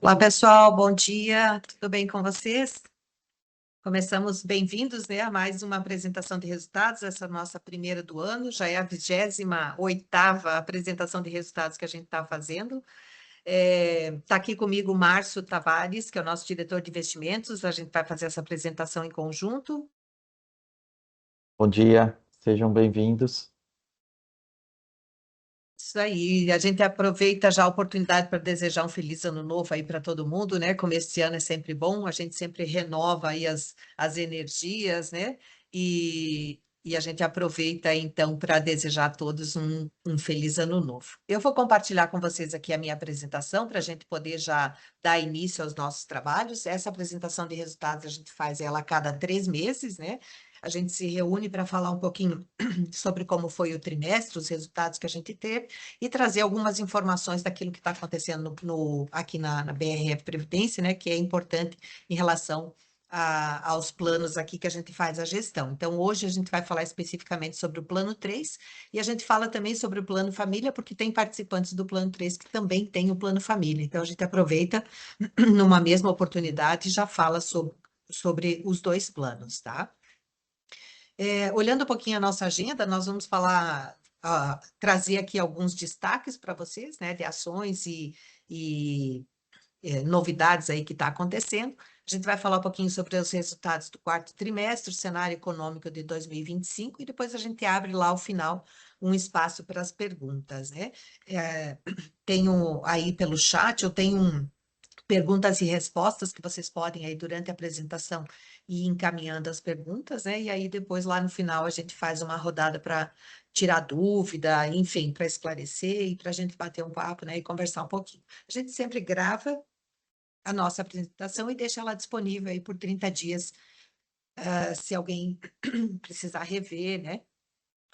Olá, pessoal, bom dia, tudo bem com vocês? Começamos, bem-vindos, né, a mais uma apresentação de resultados, essa é a nossa primeira do ano, já é a 28ª apresentação de resultados que a gente está fazendo. Está aqui comigo o Márcio Tavares, que é o nosso diretor de investimentos, a gente vai fazer essa apresentação em conjunto. Bom dia, sejam bem-vindos. Isso aí, a gente aproveita já a oportunidade para desejar um feliz ano novo aí para todo mundo, né? Como este ano é sempre bom, a gente sempre renova aí as energias, né? E a gente aproveita então para desejar a todos um feliz ano novo. Eu vou compartilhar com vocês aqui a minha apresentação para a gente poder já dar início aos nossos trabalhos. Essa apresentação de resultados a gente faz ela a cada 3 meses, né? A gente se reúne para falar um pouquinho sobre como foi o trimestre, os resultados que a gente teve e trazer algumas informações daquilo que está acontecendo aqui na BRF Previdência, né, que é importante em relação aos planos aqui que a gente faz a gestão. Então, hoje a gente vai falar especificamente sobre o plano 3 e a gente fala também sobre o plano família, porque tem participantes do plano 3 que também têm o plano família. Então, a gente aproveita numa mesma oportunidade e já fala sobre os dois planos, tá? Olhando um pouquinho a nossa agenda, nós vamos falar, trazer aqui alguns destaques para vocês, né, de ações e novidades aí que está acontecendo. A gente vai falar um pouquinho sobre os resultados do quarto trimestre, o cenário econômico de 2025, e depois a gente abre lá ao final um espaço para as perguntas, né? Tenho aí pelo chat, eu tenho perguntas e respostas que vocês podem aí durante a apresentação ir encaminhando as perguntas, né? E aí depois lá no final a gente faz uma rodada para tirar dúvida, enfim, para esclarecer e para a gente bater um papo, né? E conversar um pouquinho. A gente sempre grava a nossa apresentação e deixa ela disponível aí por 30 dias, se alguém precisar rever, né?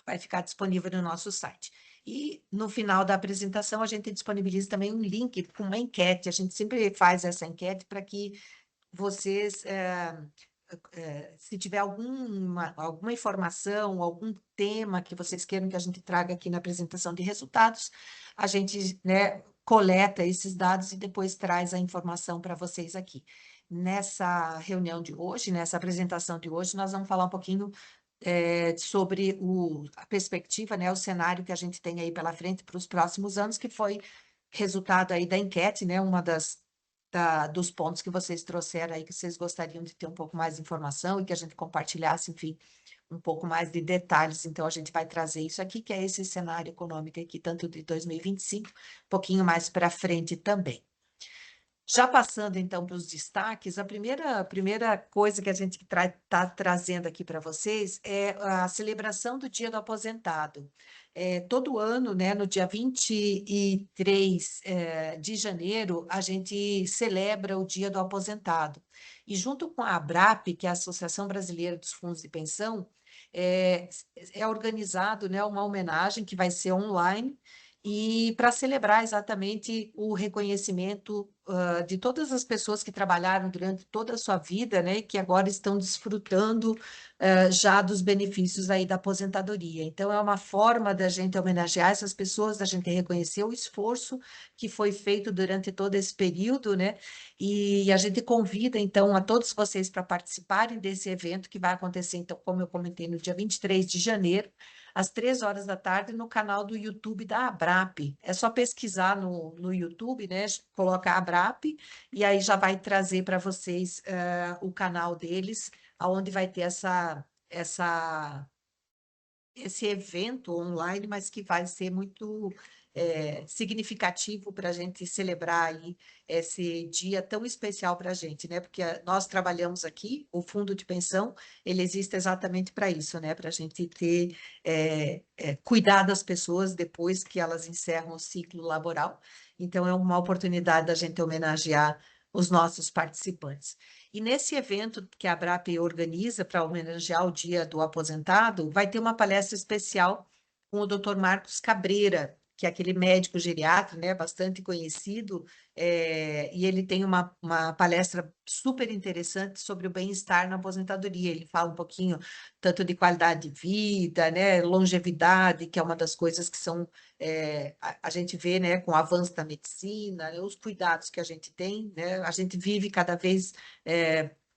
Vai ficar disponível no nosso site. E no final da apresentação, a gente disponibiliza também um link com uma enquete. A gente sempre faz essa enquete para que vocês, se tiver alguma informação, algum tema que vocês queiram que a gente traga aqui na apresentação de resultados, a gente, né, coleta esses dados e depois traz a informação para vocês aqui. Nessa reunião de hoje, nessa apresentação de hoje, nós vamos falar um pouquinho sobre a perspectiva, né, o cenário que a gente tem aí pela frente para os próximos anos, que foi resultado aí da enquete, né, uma dos pontos que vocês trouxeram aí, que vocês gostariam de ter um pouco mais de informação e que a gente compartilhasse, enfim, um pouco mais de detalhes. Então, a gente vai trazer isso aqui, que é esse cenário econômico aqui, tanto de 2025, um pouquinho mais para frente também. Já passando, então, para os destaques, a primeira coisa que a gente está trazendo aqui para vocês é a celebração do Dia do Aposentado. Todo ano, né, no dia 23 de janeiro, a gente celebra o Dia do Aposentado. E junto com a ABRAP, que é a Associação Brasileira dos Fundos de Pensão, é, é organizado, né, uma homenagem que vai ser online, e para celebrar exatamente o reconhecimento de todas as pessoas que trabalharam durante toda a sua vida, né, e que agora estão desfrutando já dos benefícios aí da aposentadoria. Então, é uma forma da gente homenagear essas pessoas, da gente reconhecer o esforço que foi feito durante todo esse período, né, e a gente convida, então, a todos vocês para participarem desse evento que vai acontecer, então, como eu comentei, no dia 23 de janeiro, às 3 horas da tarde, no canal do YouTube da Abrap. É só pesquisar no YouTube, né? Colocar Abrap, e aí já vai trazer para vocês o canal deles, onde vai ter esse evento online, mas que vai ser muito significativo para a gente celebrar aí esse dia tão especial para a gente, né? Porque nós trabalhamos aqui, o fundo de pensão, ele existe exatamente para isso, né? Para a gente ter, cuidar das pessoas depois que elas encerram o ciclo laboral. Então, é uma oportunidade da gente homenagear os nossos participantes. E nesse evento que a Abrap organiza para homenagear o Dia do Aposentado, vai ter uma palestra especial com o Dr. Marcos Cabreira, que é aquele médico geriatra, né, bastante conhecido, e ele tem uma palestra super interessante sobre o bem-estar na aposentadoria. Ele fala um pouquinho tanto de qualidade de vida, né, longevidade, que é uma das coisas que são, a gente vê, né, com o avanço da medicina, né, os cuidados que a gente tem, né, a gente vive cada vez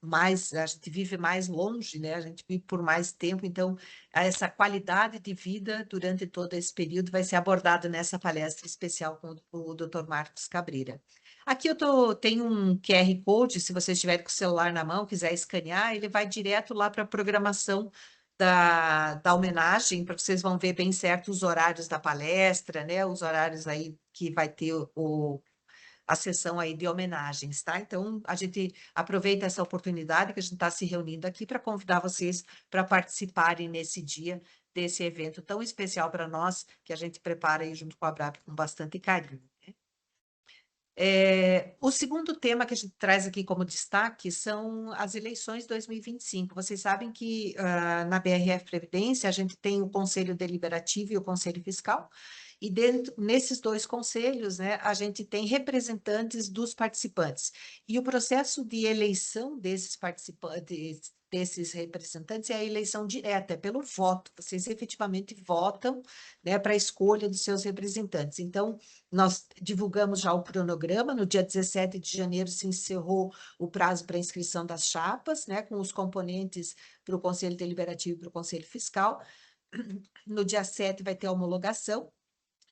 mais, a gente vive mais longe, né, a gente vive por mais tempo, então essa qualidade de vida durante todo esse período vai ser abordado nessa palestra especial com o Dr. Marcos Cabreira. Aqui tenho um QR Code, se você estiver com o celular na mão, quiser escanear, ele vai direto lá para a programação da homenagem, para vocês vão ver bem certo os horários da palestra, né? Os horários aí que vai ter a sessão aí de homenagens, tá? Então, a gente aproveita essa oportunidade que a gente está se reunindo aqui para convidar vocês para participarem nesse dia desse evento tão especial para nós, que a gente prepara aí junto com a Abrap com bastante carinho. O segundo tema que a gente traz aqui como destaque são as eleições 2025. Vocês sabem que na BRF Previdência a gente tem o Conselho Deliberativo e o Conselho Fiscal, e nesses dois conselhos, né, a gente tem representantes dos participantes. E o processo de eleição desses participantes, desses representantes, é a eleição direta, é pelo voto. Vocês efetivamente votam, né, para a escolha dos seus representantes. Então, nós divulgamos já o cronograma, no dia 17 de janeiro se encerrou o prazo para inscrição das chapas, né, com os componentes para o Conselho Deliberativo e para o Conselho Fiscal. No dia 7 vai ter a homologação.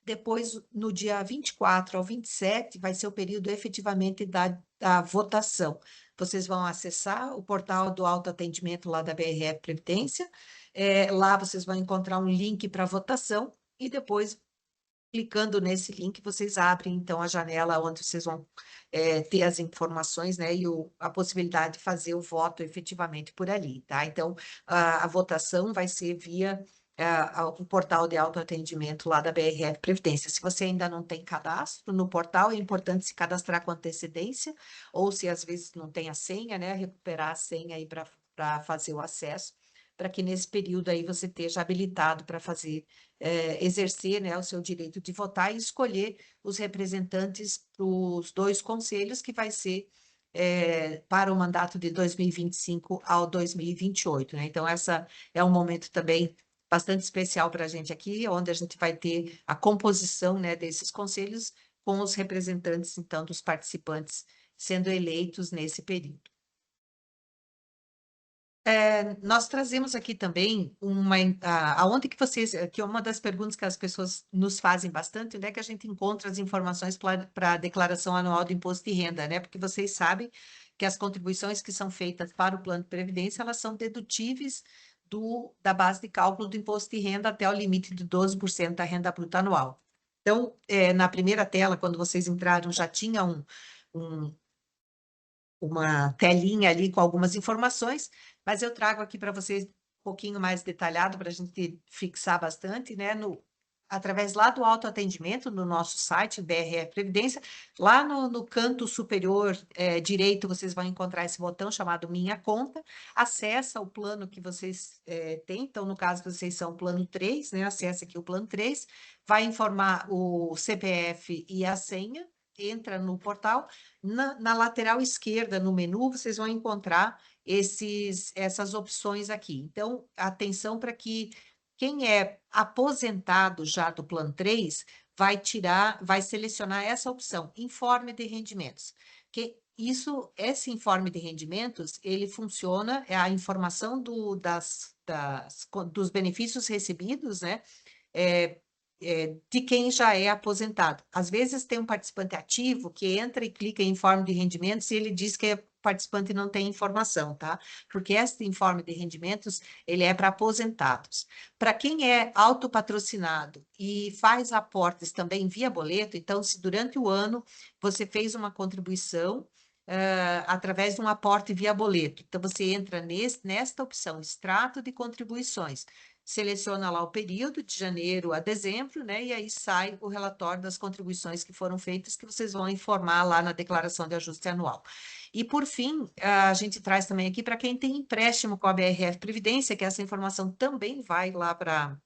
Depois, no dia 24 ao 27, vai ser o período efetivamente da votação. Vocês vão acessar o portal do autoatendimento lá da BRF Previdência. Lá vocês vão encontrar um link para votação e depois, clicando nesse link, vocês abrem, então, a janela onde vocês vão ter as informações, né, e a possibilidade de fazer o voto efetivamente por ali, tá? Então, a votação vai ser via o portal de autoatendimento lá da BRF Previdência. Se você ainda não tem cadastro no portal, é importante se cadastrar com antecedência, ou se às vezes não tem a senha, né, recuperar a senha aí para fazer o acesso, para que nesse período aí você esteja habilitado para fazer exercer, né, o seu direito de votar e escolher os representantes para os dois conselhos, que vai ser para o mandato de 2025 ao 2028, né? Então, essa é um momento também bastante especial para a gente aqui, onde a gente vai ter a composição, né, desses conselhos com os representantes, então, dos participantes sendo eleitos nesse período. Nós trazemos aqui também aonde que vocês, que é uma das perguntas que as pessoas nos fazem bastante, onde é que a gente encontra as informações para a declaração anual do imposto de renda, né? Porque vocês sabem que as contribuições que são feitas para o plano de previdência, elas são dedutíveis da base de cálculo do imposto de renda até o limite de 12% da renda bruta anual. Então, na primeira tela, quando vocês entraram, já tinha uma telinha ali com algumas informações, mas eu trago aqui para vocês um pouquinho mais detalhado para a gente fixar bastante, né? Através lá do autoatendimento no nosso site, BRF Previdência, lá no canto superior direito, vocês vão encontrar esse botão chamado Minha Conta, acessa o plano que vocês têm, então, no caso, vocês são plano 3, né? Acessa aqui o plano 3, vai informar o CPF e a senha, entra no portal, na lateral esquerda, no menu, vocês vão encontrar essas opções aqui. Então, atenção para que quem é aposentado já do Plano 3 vai selecionar essa opção, informe de rendimentos. Esse informe de rendimentos, ele funciona, é a informação dos benefícios recebidos, né? De quem já é aposentado. Às vezes tem um participante ativo que entra e clica em informe de rendimentos e ele diz que o participante não tem informação, tá? Porque esse informe de rendimentos, ele é para aposentados. Para quem é autopatrocinado e faz aportes também via boleto, então, se durante o ano você fez uma contribuição através de um aporte via boleto, então você entra nesta opção, extrato de contribuições, seleciona lá o período de janeiro a dezembro, né? E aí sai o relatório das contribuições que foram feitas, que vocês vão informar lá na declaração de ajuste anual. E, por fim, a gente traz também aqui para quem tem empréstimo com a BRF Previdência, que essa informação também vai lá para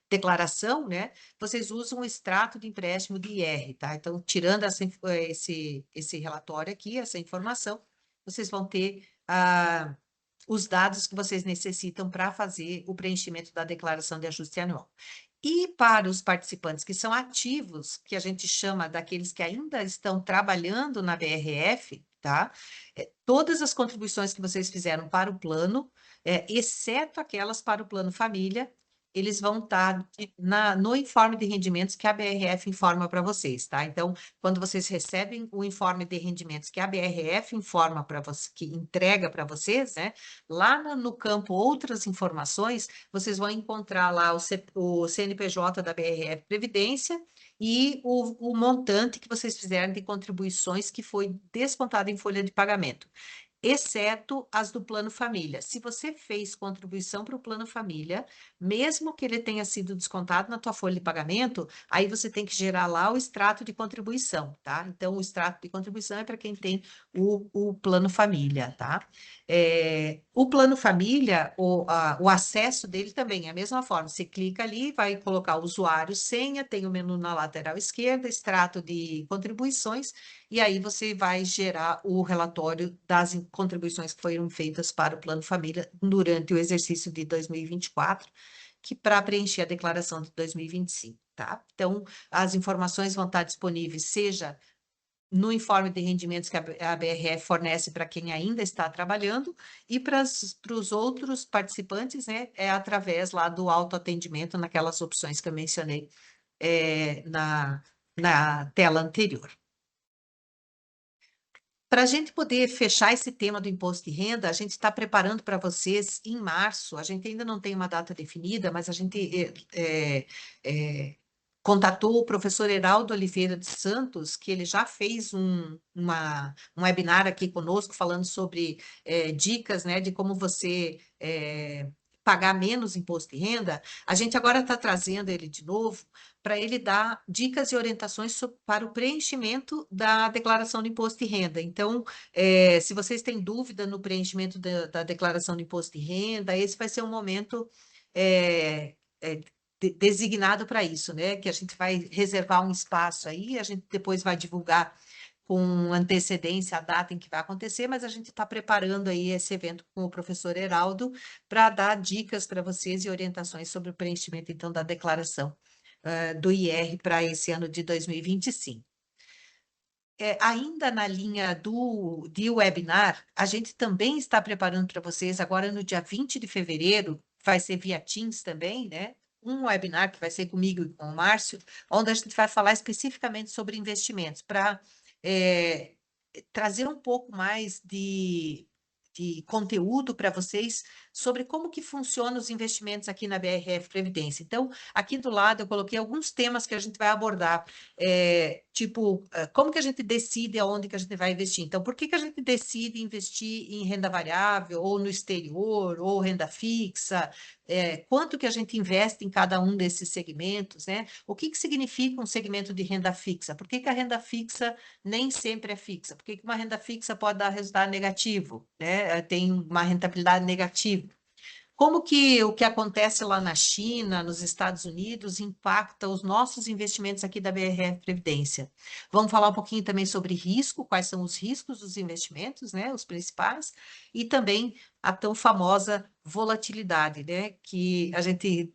declaração, né, vocês usam o extrato de empréstimo de IR, tá? Então, tirando esse relatório aqui, essa informação, vocês vão ter os dados que vocês necessitam para fazer o preenchimento da declaração de ajuste anual. E para os participantes que são ativos, que a gente chama daqueles que ainda estão trabalhando na BRF, tá? Todas as contribuições que vocês fizeram para o plano, exceto aquelas para o plano família, eles vão estar no informe de rendimentos que a BRF informa para vocês, tá? Então, quando vocês recebem o informe de rendimentos que a BRF informa para você, que entrega para vocês, né? Lá no campo outras informações, vocês vão encontrar lá o CNPJ da BRF Previdência e o montante que vocês fizeram de contribuições que foi descontado em folha de pagamento, exceto as do Plano Família. Se você fez contribuição para o Plano Família, mesmo que ele tenha sido descontado na tua folha de pagamento, aí você tem que gerar lá o extrato de contribuição, tá? Então, o extrato de contribuição é para quem tem o Plano Família, tá? O Plano Família, o acesso dele também é a mesma forma. Você clica ali, vai colocar usuário, senha, tem o menu na lateral esquerda, extrato de contribuições, e aí você vai gerar o relatório das contribuições que foram feitas para o Plano Família durante o exercício de 2024, que para preencher a declaração de 2025, tá? Então, as informações vão estar disponíveis, seja no informe de rendimentos que a BRF fornece para quem ainda está trabalhando, e para os outros participantes, né, é através lá do autoatendimento, naquelas opções que eu mencionei na tela anterior. Para a gente poder fechar esse tema do imposto de renda, a gente está preparando para vocês em março. A gente ainda não tem uma data definida, mas a gente contatou o professor Heraldo Oliveira de Santos, que ele já fez um webinar aqui conosco falando sobre dicas, né, de como você pagar menos imposto de renda. A gente agora está trazendo ele de novo para ele dar dicas e orientações para o preenchimento da declaração de imposto de renda. Então, se vocês têm dúvida no preenchimento da declaração de imposto de renda, esse vai ser um momento designado para isso, né? Que a gente vai reservar um espaço aí, a gente depois vai divulgar com antecedência a data em que vai acontecer, mas a gente está preparando aí esse evento com o professor Heraldo para dar dicas para vocês e orientações sobre o preenchimento, então, da declaração do IR para esse ano de 2025. Ainda na linha de webinar, a gente também está preparando para vocês, agora no dia 20 de fevereiro, vai ser via Teams também, né? Um webinar que vai ser comigo e com o Márcio, onde a gente vai falar especificamente sobre investimentos, para trazer um pouco mais de conteúdo para vocês sobre como que funcionam os investimentos aqui na BRF Previdência. Então, aqui do lado eu coloquei alguns temas que a gente vai abordar, tipo, como que a gente decide aonde que a gente vai investir? Então, por que que a gente decide investir em renda variável, ou no exterior, ou renda fixa? Quanto que a gente investe em cada um desses segmentos, né? O que que significa um segmento de renda fixa? Por que que a renda fixa nem sempre é fixa? Por que que uma renda fixa pode dar resultado negativo, né? Tem uma rentabilidade negativa. Como que o que acontece lá na China, nos Estados Unidos, impacta os nossos investimentos aqui da BRF Previdência? Vamos falar um pouquinho também sobre risco, quais são os riscos dos investimentos, né, os principais, e também a tão famosa volatilidade, né, que a gente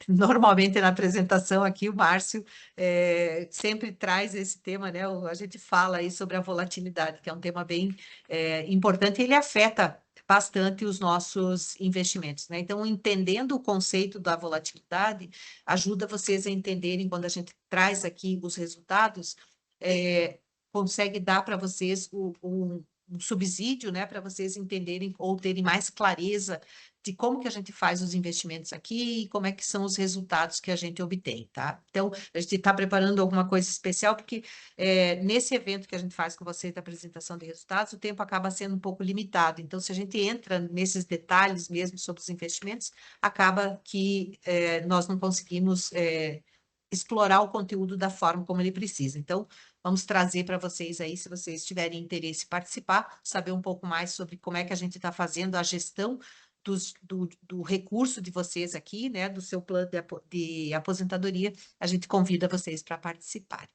normalmente na apresentação aqui, o Márcio sempre traz esse tema, né, a gente fala aí sobre a volatilidade, que é um tema bem importante, e ele afeta bastante os nossos investimentos, né? Então, entendendo o conceito da volatilidade, ajuda vocês a entenderem, quando a gente traz aqui os resultados, consegue dar para vocês um subsídio, né, para vocês entenderem ou terem mais clareza de como que a gente faz os investimentos aqui e como é que são os resultados que a gente obtém, tá? Então, a gente está preparando alguma coisa especial, porque nesse evento que a gente faz com vocês da apresentação de resultados, o tempo acaba sendo um pouco limitado. Então, se a gente entra nesses detalhes mesmo sobre os investimentos, acaba que nós não conseguimos explorar o conteúdo da forma como ele precisa. Então, vamos trazer para vocês aí, se vocês tiverem interesse em participar, saber um pouco mais sobre como é que a gente está fazendo a gestão do recurso de vocês aqui, né, do seu plano de aposentadoria, a gente convida vocês para participarem.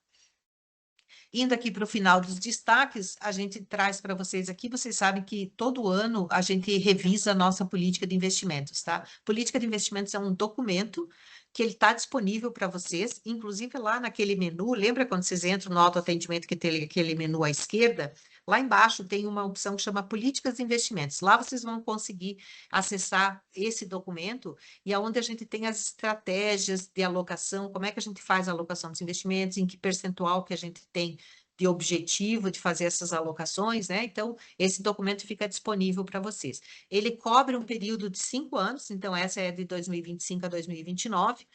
Indo aqui para o final dos destaques, a gente traz para vocês aqui, vocês sabem que todo ano a gente revisa a nossa política de investimentos, tá? Política de investimentos é um documento que ele está disponível para vocês, inclusive lá naquele menu, lembra quando vocês entram no autoatendimento que tem aquele menu à esquerda? Lá embaixo tem uma opção que chama Políticas de Investimentos. Lá vocês vão conseguir acessar esse documento e aonde a gente tem as estratégias de alocação, como é que a gente faz a alocação dos investimentos, em que percentual que a gente tem de objetivo de fazer essas alocações, né? Então, esse documento fica disponível para vocês. Ele cobre um período de 5 anos, então essa é de 2025 a 2029,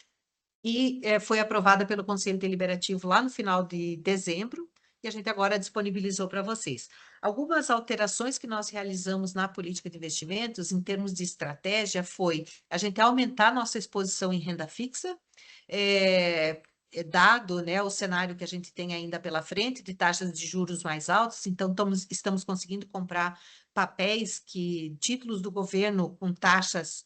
e foi aprovada pelo Conselho Deliberativo lá no final de dezembro, e a gente agora disponibilizou para vocês. Algumas alterações que nós realizamos na política de investimentos, em termos de estratégia, foi a gente aumentar nossa exposição em renda fixa, dado, né, o cenário que a gente tem ainda pela frente, de taxas de juros mais altas, então estamos conseguindo comprar papéis títulos do governo com taxas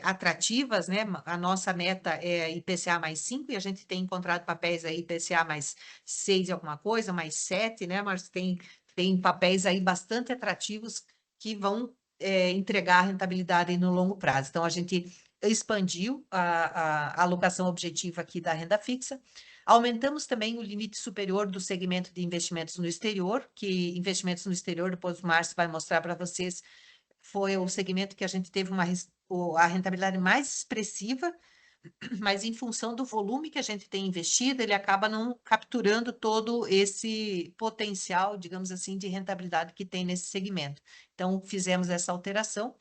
atrativas, né? A nossa meta é IPCA mais 5 e a gente tem encontrado papéis aí IPCA mais 6 e alguma coisa, mais 7, né? Mas tem papéis aí bastante atrativos que vão entregar rentabilidade aí no longo prazo. Então, a gente expandiu a alocação objetiva aqui da renda fixa. Aumentamos também o limite superior do segmento de investimentos no exterior, que investimentos no exterior, depois o Márcio vai mostrar para vocês, foi o segmento que a gente teve a rentabilidade mais expressiva, mas em função do volume que a gente tem investido, ele acaba não capturando todo esse potencial, digamos assim, de rentabilidade que tem nesse segmento. Então, fizemos essa alteração.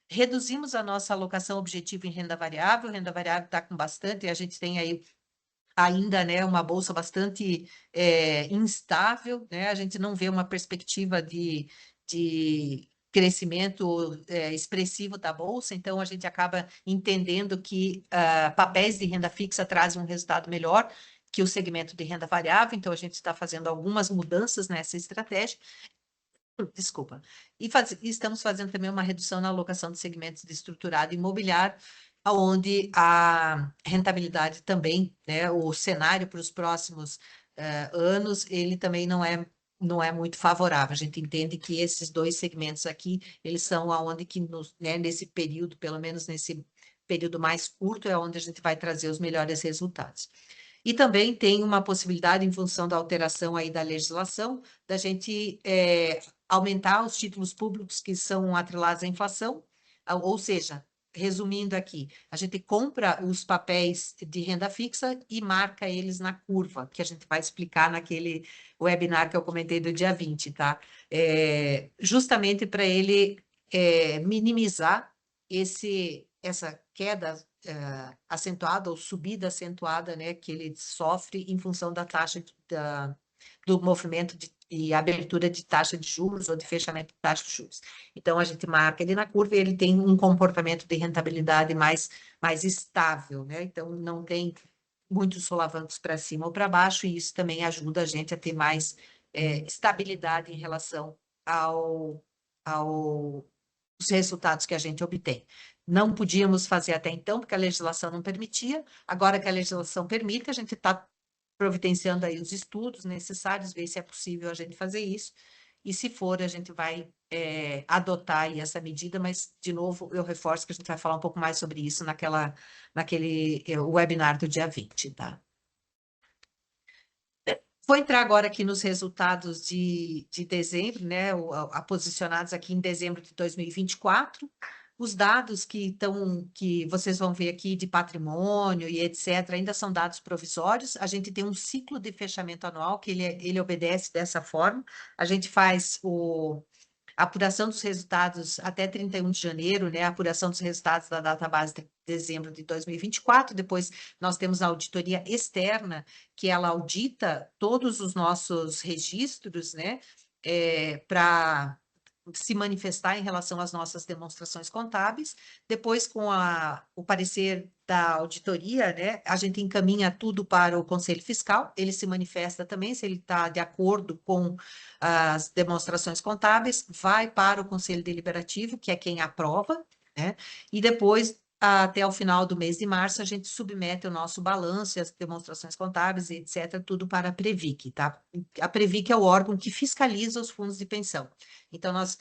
Reduzimos a nossa alocação objetiva em renda variável está com bastante, e a gente tem aí ainda, né, uma bolsa bastante instável, né? A gente não vê uma perspectiva de crescimento expressivo da bolsa, então a gente acaba entendendo que papéis de renda fixa trazem um resultado melhor que o segmento de renda variável, então a gente está fazendo algumas mudanças nessa estratégia. Desculpa. E estamos fazendo também uma redução na alocação de segmentos de estruturado imobiliário, onde a rentabilidade também, né, o cenário para os próximos anos, ele também não é muito favorável. A gente entende que esses dois segmentos aqui, eles são aonde que né, nesse período, pelo menos nesse período mais curto, é onde a gente vai trazer os melhores resultados. E também tem uma possibilidade, em função da alteração aí da legislação, da gente aumentar os títulos públicos que são atrelados à inflação, ou seja, resumindo aqui, a gente compra os papéis de renda fixa e marca eles na curva, que a gente vai explicar naquele webinar que eu comentei do dia 20, tá? Justamente para ele minimizar essa queda acentuada ou subida acentuada, né, que ele sofre em função da taxa do movimento de abertura de taxa de juros ou de fechamento de taxa de juros. Então, a gente marca ele na curva e ele tem um comportamento de rentabilidade mais estável, né? Então, não tem muitos solavancos para cima ou para baixo, e isso também ajuda a gente a ter mais estabilidade em relação os resultados que a gente obtém. Não podíamos fazer até então, porque a legislação não permitia. Agora que a legislação permite, a gente está providenciando aí os estudos necessários, ver se é possível a gente fazer isso. E se for, a gente vai adotar aí essa medida, mas, de novo, eu reforço que a gente vai falar um pouco mais sobre isso naquele webinar do dia 20, tá? Vou entrar agora aqui nos resultados de dezembro, né, posicionados aqui em dezembro de 2024. Os dados que vocês vão ver aqui de patrimônio e etc., ainda são dados provisórios. A gente tem um ciclo de fechamento anual que ele obedece dessa forma. A gente faz a apuração dos resultados até 31 de janeiro, né? A apuração dos resultados da database de dezembro de 2024. Depois nós temos a auditoria externa, que ela audita todos os nossos registros, né? Para se manifestar em relação às nossas demonstrações contábeis. Depois, com o parecer da auditoria, né, a gente encaminha tudo para o Conselho Fiscal, ele se manifesta também, se ele está de acordo com as demonstrações contábeis, vai para o Conselho Deliberativo, que é quem aprova, né? E depois, até o final do mês de março, a gente submete o nosso balanço, as demonstrações contábeis, etc., tudo para a Previc, tá? A Previc é o órgão que fiscaliza os fundos de pensão. Então, nós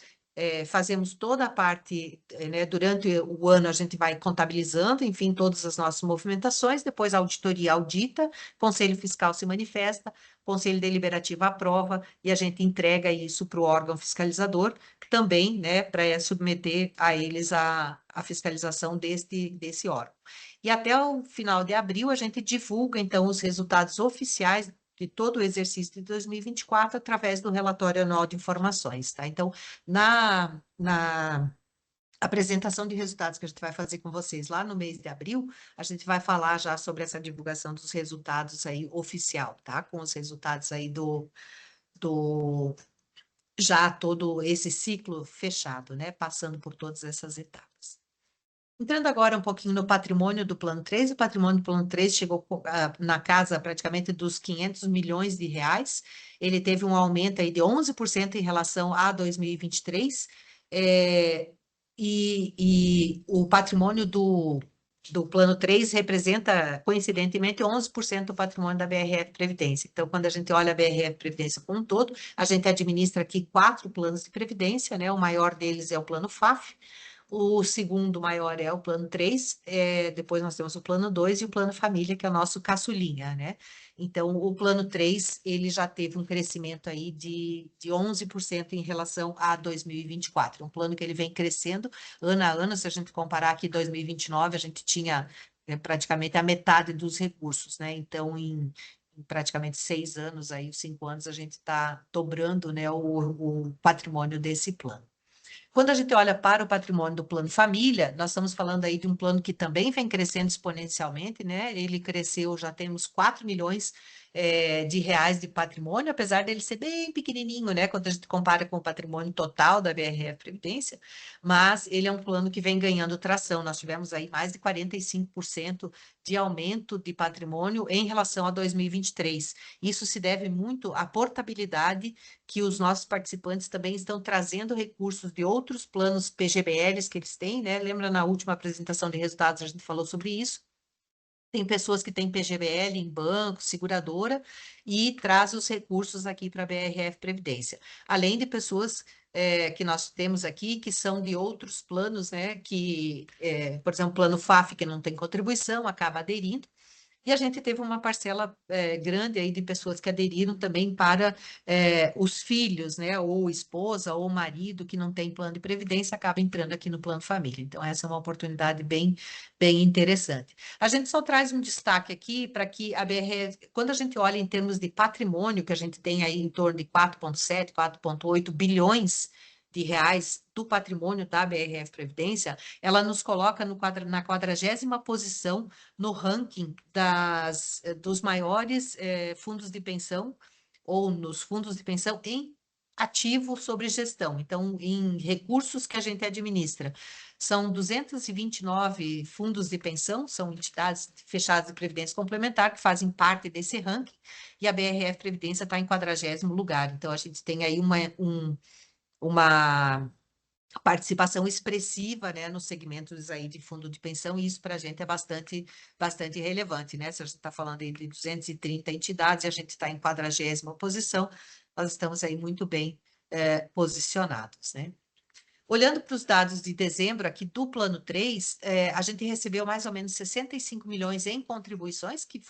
fazemos toda a parte, né, durante o ano a gente vai contabilizando, enfim, todas as nossas movimentações, depois a auditoria audita, Conselho Fiscal se manifesta, Conselho Deliberativo aprova e a gente entrega isso para o órgão fiscalizador, também, né, para submeter a eles a fiscalização desse órgão. E até o final de abril a gente divulga, então, os resultados oficiais de todo o exercício de 2024 através do relatório anual de informações, tá? Então, na apresentação de resultados que a gente vai fazer com vocês lá no mês de abril, a gente vai falar já sobre essa divulgação dos resultados aí oficial, tá? Com os resultados aí do já todo esse ciclo fechado, né? Passando por todas essas etapas. Entrando agora um pouquinho no patrimônio do Plano 3, o patrimônio do Plano 3 chegou na casa praticamente dos 500 milhões de reais, ele teve um aumento aí de 11% em relação a 2023, e o patrimônio do Plano 3 representa, coincidentemente, 11% do patrimônio da BRF Previdência. Então, quando a gente olha a BRF Previdência como um todo, a gente administra aqui 4 planos de previdência, né? O maior deles é o Plano FAF, o segundo maior é o Plano 3, depois nós temos o Plano 2 e o Plano Família, que é o nosso caçulinha, né? Então, o Plano 3, ele já teve um crescimento aí de 11% em relação a 2024. Um plano que ele vem crescendo ano a ano, se a gente comparar aqui 2029, a gente tinha praticamente a metade dos recursos, né? Então, em praticamente 6 anos, aí, 5 anos, a gente está dobrando, né, o patrimônio desse plano. Quando a gente olha para o patrimônio do Plano Família, nós estamos falando aí de um plano que também vem crescendo exponencialmente, né? Ele cresceu, já temos 4 milhões de reais de patrimônio, apesar dele ser bem pequenininho, né? Quando a gente compara com o patrimônio total da BRF Previdência, mas ele é um plano que vem ganhando tração. Nós tivemos aí mais de 45% de aumento de patrimônio em relação a 2023. Isso se deve muito à portabilidade que os nossos participantes também estão trazendo recursos de outros planos PGBLs que eles têm, né? Lembra na última apresentação de resultados a gente falou sobre isso? Tem pessoas que têm PGBL em banco, seguradora, e traz os recursos aqui para a BRF Previdência. Além de pessoas que nós temos aqui, que são de outros planos, né? Que, por exemplo, o plano FAF, que não tem contribuição, acaba aderindo. E a gente teve uma parcela grande aí de pessoas que aderiram também para os filhos, né, ou esposa ou marido que não tem plano de previdência, acaba entrando aqui no plano família. Então, essa é uma oportunidade bem, bem interessante. A gente só traz um destaque aqui para que a BR, quando a gente olha em termos de patrimônio, que a gente tem aí em torno de 4,7, 4,8 bilhões de reais do patrimônio da BRF Previdência, ela nos coloca na 40ª posição no ranking dos maiores fundos de pensão, ou nos fundos de pensão em ativo sobre gestão. Então, em recursos que a gente administra. São 229 fundos de pensão, são entidades fechadas de previdência complementar que fazem parte desse ranking, e a BRF Previdência está em 40º lugar. Então, a gente tem aí uma participação expressiva, né, nos segmentos aí de fundo de pensão, e isso para a gente é bastante, bastante relevante, né? Se a gente está falando aí de 230 entidades e a gente está em 40ª posição, nós estamos aí muito bem posicionados, né? Olhando para os dados de dezembro aqui do Plano 3, a gente recebeu mais ou menos 65 milhões em contribuições que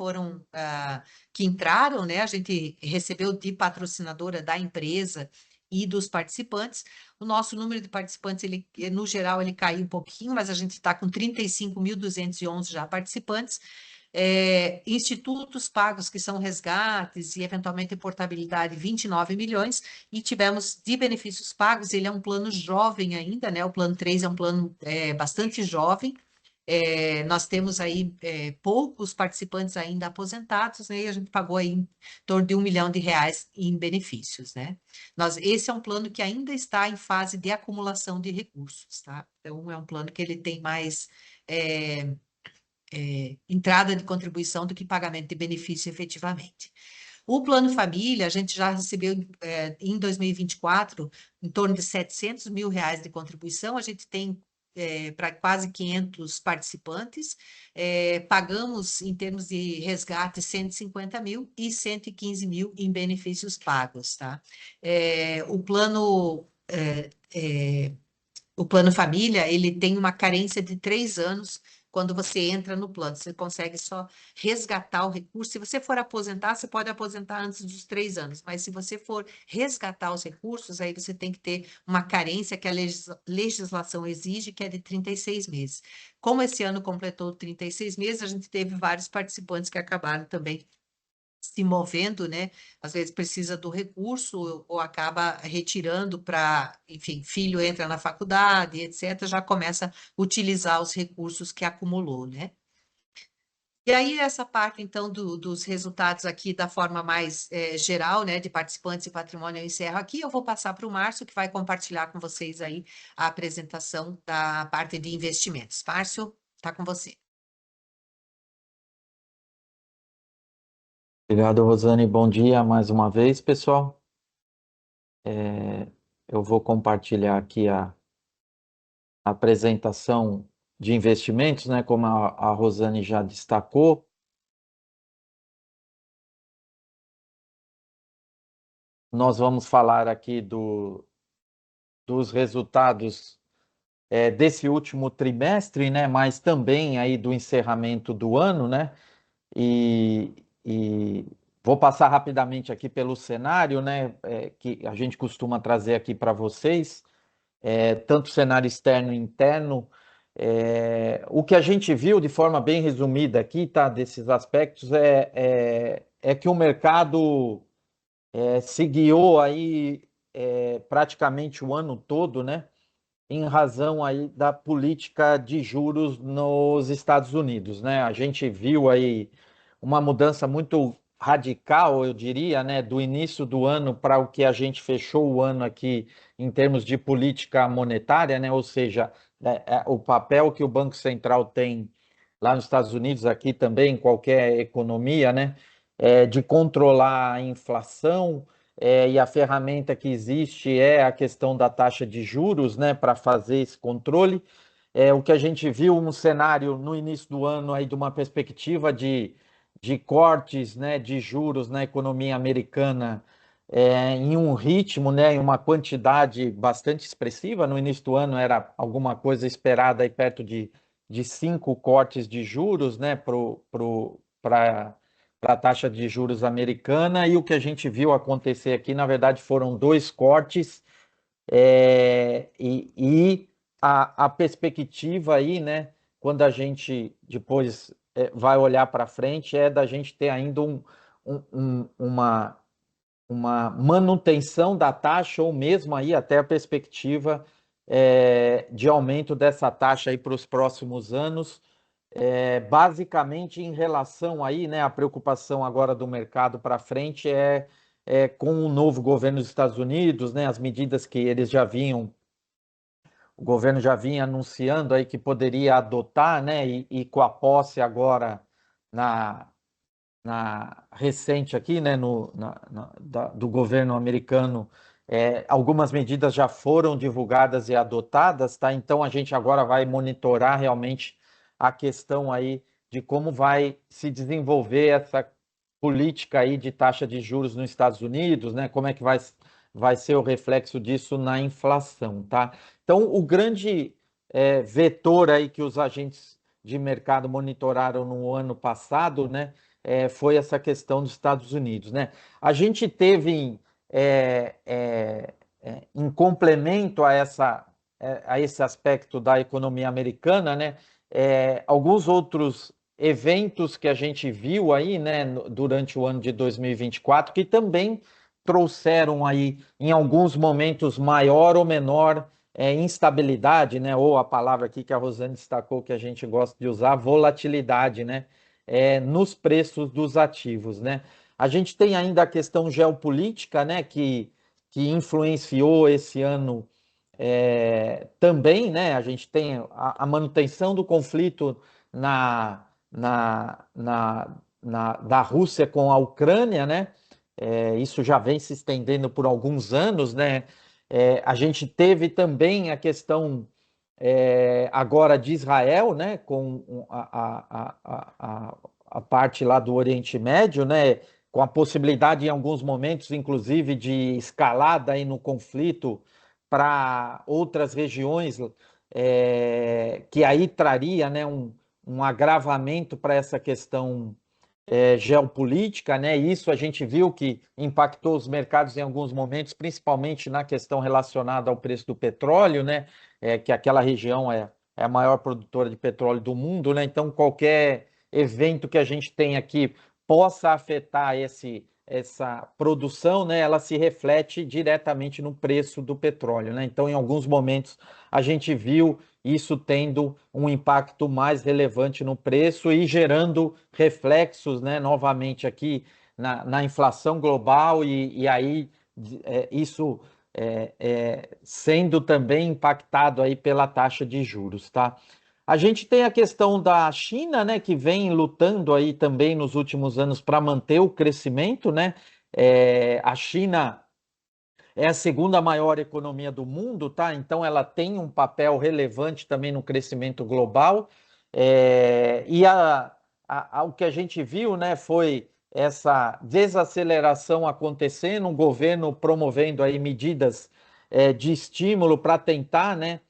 entraram, né? A gente recebeu de patrocinadora da empresa e dos participantes. O nosso número de participantes, ele, no geral, ele caiu um pouquinho, mas a gente está com 35.211 já participantes. Institutos pagos, que são resgates e eventualmente portabilidade, 29 milhões, e tivemos de benefícios pagos, ele é um plano jovem ainda, né? O plano 3 é um plano bastante jovem. Nós temos aí poucos participantes ainda aposentados, né? E a gente pagou aí em torno de R$1 milhão em benefícios, né? Esse é um plano que ainda está em fase de acumulação de recursos, tá? Então, é um plano que ele tem mais entrada de contribuição do que pagamento de benefício efetivamente. O Plano Família, a gente já recebeu em 2024 em torno de R$700 mil de contribuição, a gente tem para quase 500 participantes, pagamos, em termos de resgate, 150 mil e 115 mil em benefícios pagos, tá? O plano... o plano família, ele tem uma carência de 3 anos quando você entra no plano. Você consegue só resgatar o recurso. Se você for aposentar, você pode aposentar antes dos 3 anos, mas se você for resgatar os recursos, aí você tem que ter uma carência que a legislação exige, que é de 36 meses. Como esse ano completou 36 meses, a gente teve vários participantes que acabaram também se movendo, né? Às vezes precisa do recurso ou acaba retirando para, enfim, filho entra na faculdade, etc., já começa a utilizar os recursos que acumulou, né? E aí, essa parte, então, dos resultados aqui da forma mais geral, né, de participantes e patrimônio, eu encerro aqui. Eu vou passar para o Márcio, que vai compartilhar com vocês aí a apresentação da parte de investimentos. Márcio, está com você. Obrigado, Rosane. Bom dia mais uma vez, pessoal. Eu vou compartilhar aqui a apresentação de investimentos, né? Como a Rosane já destacou. Nós vamos falar aqui dos resultados desse último trimestre, né? Mas também aí do encerramento do ano, né? E vou passar rapidamente aqui pelo cenário, né? Que a gente costuma trazer aqui para vocês. Tanto cenário externo e interno. O que a gente viu de forma bem resumida aqui, tá, desses aspectos, é que o mercado se guiou aí praticamente o ano todo, né, em razão aí da política de juros nos Estados Unidos, né? A gente viu aí uma mudança muito radical, eu diria, né, do início do ano para o que a gente fechou o ano aqui em termos de política monetária, né? Ou seja, o papel que o Banco Central tem lá nos Estados Unidos, aqui também, em qualquer economia, né, de controlar a inflação, e a ferramenta que existe é a questão da taxa de juros, né, para fazer esse controle. O que a gente viu um cenário no início do ano aí de uma perspectiva de cortes, né, de juros na economia americana em um ritmo, né, em uma quantidade bastante expressiva. No início do ano era alguma coisa esperada aí perto de 5 cortes de juros, né, para a taxa de juros americana, e o que a gente viu acontecer aqui, na verdade, foram 2 cortes, e a perspectiva aí, né, quando a gente depois vai olhar para frente, é da gente ter ainda uma manutenção da taxa, ou mesmo aí até a perspectiva de aumento dessa taxa aí para os próximos anos, basicamente em relação aí, né, a preocupação agora do mercado para frente é com o novo governo dos Estados Unidos, né, as medidas que eles já vinham, o governo já vinha anunciando aí que poderia adotar, né, e com a posse agora na recente aqui, né, do governo americano, algumas medidas já foram divulgadas e adotadas, tá? Então a gente agora vai monitorar realmente a questão aí de como vai se desenvolver essa política aí de taxa de juros nos Estados Unidos, né? Como é que vai ser o reflexo disso na inflação, tá? Então o grande vetor aí que os agentes de mercado monitoraram no ano passado, né? Foi essa questão dos Estados Unidos, né? A gente teve em complemento a esse aspecto da economia americana, né? Alguns outros eventos que a gente viu aí, né, durante o ano de 2024, que também trouxeram aí, em alguns momentos, maior ou menor instabilidade, né? Ou a palavra aqui que a Rosane destacou que a gente gosta de usar, volatilidade, né? Nos preços dos ativos, né? A gente tem ainda a questão geopolítica, né, que influenciou esse ano também, né? A gente tem a manutenção do conflito da Rússia com a Ucrânia, né? Isso já vem se estendendo por alguns anos, né? A gente teve também a questão agora de Israel, né, com a parte lá do Oriente Médio, né, com a possibilidade em alguns momentos, inclusive, de escalada aí no conflito para outras regiões, que aí traria, né, um agravamento para essa questão geopolítica, né? Isso a gente viu que impactou os mercados em alguns momentos, principalmente na questão relacionada ao preço do petróleo, né? Que aquela região é a maior produtora de petróleo do mundo, né? Então, qualquer evento que a gente tem aqui possa afetar essa produção, né? Ela se reflete diretamente no preço do petróleo, né? Então, em alguns momentos, a gente viu isso tendo um impacto mais relevante no preço e gerando reflexos, né, novamente aqui na inflação global e aí isso sendo também impactado aí pela taxa de juros, tá? A gente tem a questão da China, né, que vem lutando aí também nos últimos anos para manter o crescimento, né? A China é a segunda maior economia do mundo, tá? Então ela tem um papel relevante também no crescimento global. O que a gente viu, né, foi essa desaceleração acontecendo, o governo promovendo aí medidas de estímulo para tentar, né,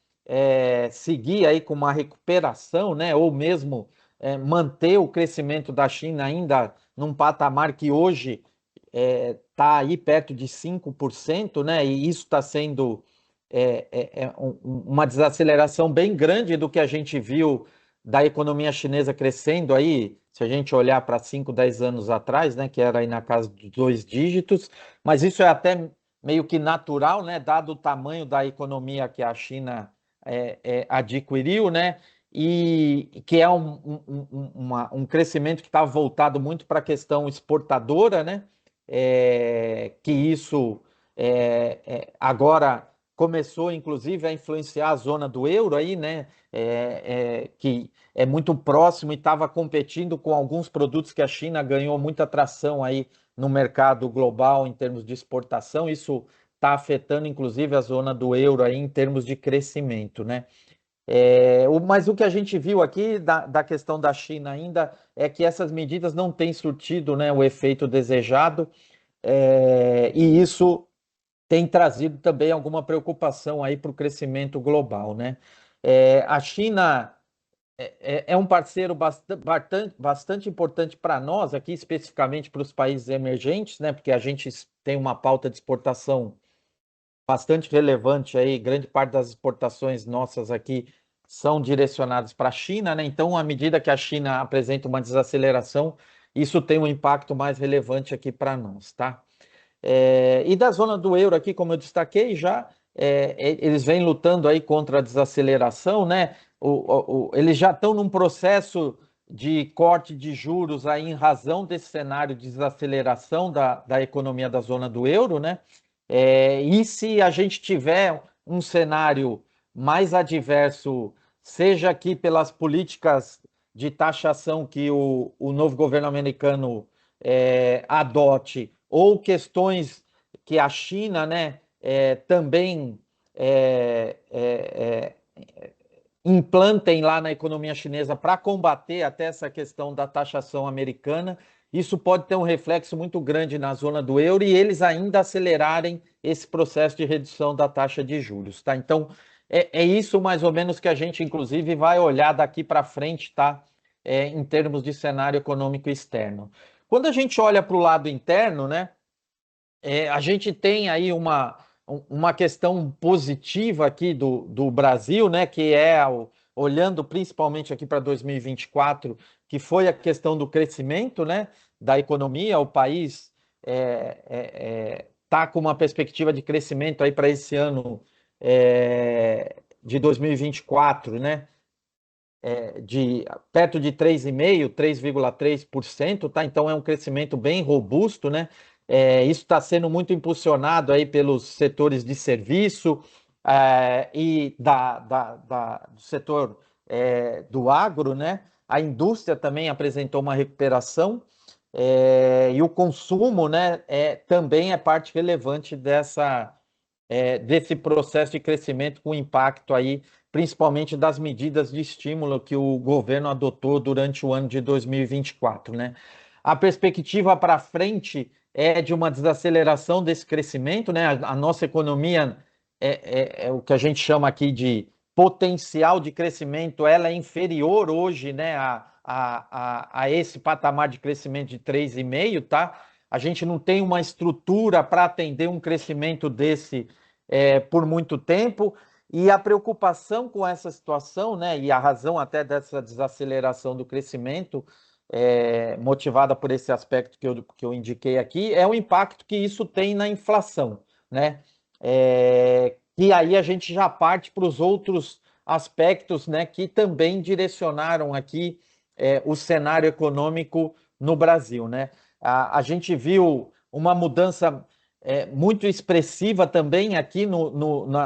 seguir aí com uma recuperação, né, ou mesmo manter o crescimento da China ainda num patamar que hoje está aí perto de 5%, né? E isso está sendo uma desaceleração bem grande do que a gente viu da economia chinesa crescendo aí, se a gente olhar para 5, 10 anos atrás, né? Que era aí na casa dos 2 dígitos, mas isso é até meio que natural, né? Dado o tamanho da economia que a China adquiriu, né? E que é um crescimento que está voltado muito para a questão exportadora, né? Que isso agora começou, inclusive, a influenciar a zona do euro aí, né? Que é muito próximo e estava competindo com alguns produtos que a China ganhou muita atração aí no mercado global em termos de exportação. Isso está afetando, inclusive, a zona do euro aí em termos de crescimento, né? Mas o que a gente viu aqui da questão da China ainda é que essas medidas não têm surtido, né, o efeito desejado, e isso tem trazido também alguma preocupação aí para o crescimento global, né? A China é um parceiro bastante importante para nós, aqui especificamente para os países emergentes, né? Porque a gente tem uma pauta de exportação bastante relevante aí, grande parte das exportações nossas aqui são direcionadas para a China, né? Então, à medida que a China apresenta uma desaceleração, isso tem um impacto mais relevante aqui para nós, tá? E da zona do euro aqui, como eu destaquei já, eles vêm lutando aí contra a desaceleração, né? Eles já estão num processo de corte de juros aí em razão desse cenário de desaceleração da economia da zona do euro, né? E se a gente tiver um cenário mais adverso, seja aqui pelas políticas de taxação que o novo governo americano adote, ou questões que a China, né, também implantem lá na economia chinesa para combater até essa questão da taxação americana, isso pode ter um reflexo muito grande na zona do euro e eles ainda acelerarem esse processo de redução da taxa de juros, tá? Então, é isso mais ou menos que a gente, inclusive, vai olhar daqui para frente, tá? Em termos de cenário econômico externo. Quando a gente olha para o lado interno, né? A gente tem aí uma questão positiva aqui do Brasil, né, que olhando principalmente aqui para 2024, que foi a questão do crescimento, né, da economia. O país está com uma perspectiva de crescimento aí para esse ano de 2024, né, de perto de 3,5%, 3,3%, tá? Então é um crescimento bem robusto, né? Isso está sendo muito impulsionado aí pelos setores de serviço e do setor do agro, né? A indústria também apresentou uma recuperação e o consumo, né? Também é parte relevante desse processo de crescimento com impacto aí, principalmente das medidas de estímulo que o governo adotou durante o ano de 2024, né? A perspectiva para frente é de uma desaceleração desse crescimento, né? A nossa economia é o que a gente chama aqui de potencial de crescimento, ela é inferior hoje, né, a esse patamar de crescimento de 3,5, tá? A gente não tem uma estrutura para atender um crescimento desse por muito tempo, e a preocupação com essa situação, né, e a razão até dessa desaceleração do crescimento, motivada por esse aspecto que eu indiquei aqui, é o impacto que isso tem na inflação, né? E aí a gente já parte para os outros aspectos, né, que também direcionaram aqui o cenário econômico no Brasil, né? A gente viu uma mudança muito expressiva também aqui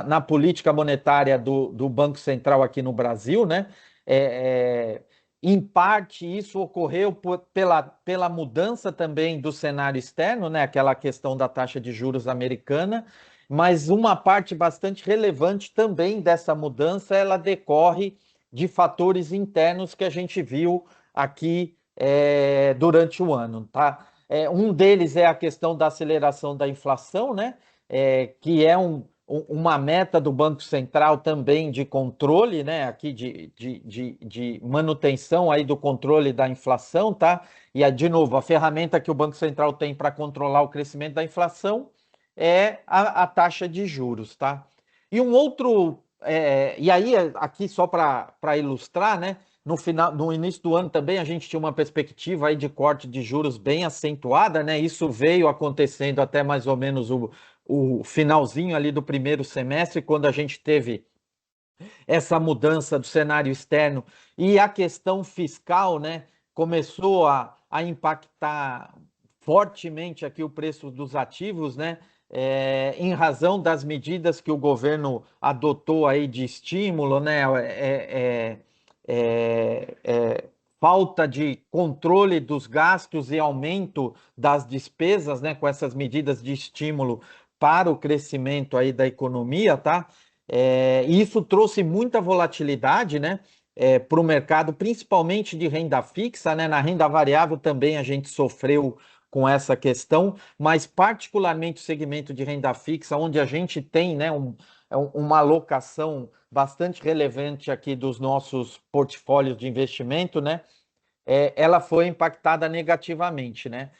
na política monetária do Banco Central aqui no Brasil, né? Em parte, isso ocorreu pela mudança também do cenário externo, né? Aquela questão da taxa de juros americana, mas uma parte bastante relevante também dessa mudança, ela decorre de fatores internos que a gente viu aqui durante o ano, tá? Um deles é a questão da aceleração da inflação, né? Que é uma meta do Banco Central também de controle, né? Aqui de manutenção aí do controle da inflação, tá? E, de novo, a ferramenta que o Banco Central tem para controlar o crescimento da inflação é a taxa de juros, tá? E um outro, e aí aqui só para ilustrar, né? No início do ano também a gente tinha uma perspectiva aí de corte de juros bem acentuada, né? Isso veio acontecendo até mais ou menos o finalzinho ali do primeiro semestre, quando a gente teve essa mudança do cenário externo e a questão fiscal, né? Começou a impactar fortemente aqui o preço dos ativos, né? Em razão das medidas que o governo adotou aí de estímulo, né? Falta de controle dos gastos e aumento das despesas, né? Com essas medidas de estímulo para o crescimento aí da economia, tá? E isso trouxe muita volatilidade, né? Para o mercado, principalmente de renda fixa, né? Na renda variável também a gente sofreu com essa questão, mas particularmente o segmento de renda fixa, onde a gente tem, né, uma alocação bastante relevante aqui dos nossos portfólios de investimento, né? Ela foi impactada negativamente, né?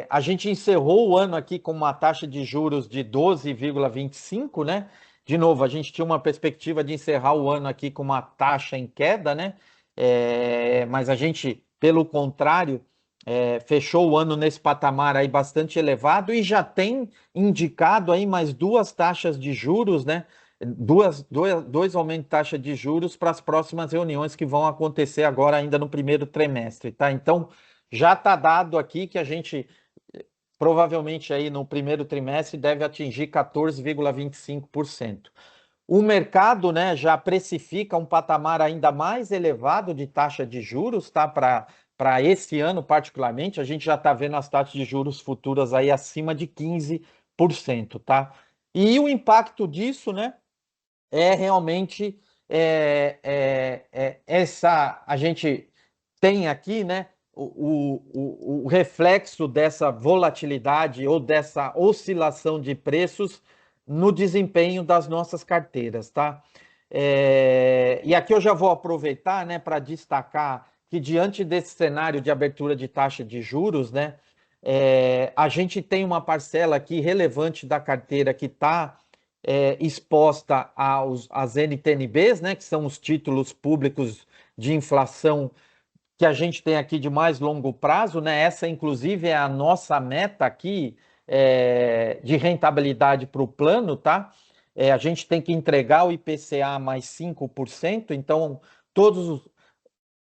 A gente encerrou o ano aqui com uma taxa de juros de 12,25, né? De novo, a gente tinha uma perspectiva de encerrar o ano aqui com uma taxa em queda, né? Mas a gente, pelo contrário, fechou o ano nesse patamar aí bastante elevado e já tem indicado aí mais duas taxas de juros, né? Dois aumentos de taxa de juros para as próximas reuniões que vão acontecer agora ainda no primeiro trimestre, tá? Então, já está dado aqui que a gente provavelmente aí no primeiro trimestre deve atingir 14,25%. O mercado, né, já precifica um patamar ainda mais elevado de taxa de juros, tá? Para esse ano, particularmente, a gente já está vendo as taxas de juros futuras aí acima de 15%, tá? E o impacto disso, né, realmente a gente tem aqui, né, o reflexo dessa volatilidade ou dessa oscilação de preços no desempenho das nossas carteiras, tá? E aqui eu já vou aproveitar, né, para destacar que diante desse cenário de abertura de taxa de juros, né, a gente tem uma parcela aqui relevante da carteira que está exposta às NTNBs, né, que são os títulos públicos de inflação que a gente tem aqui de mais longo prazo, né? Essa, inclusive, é a nossa meta aqui de rentabilidade para o plano, tá? A gente tem que entregar o IPCA mais 5%, então todos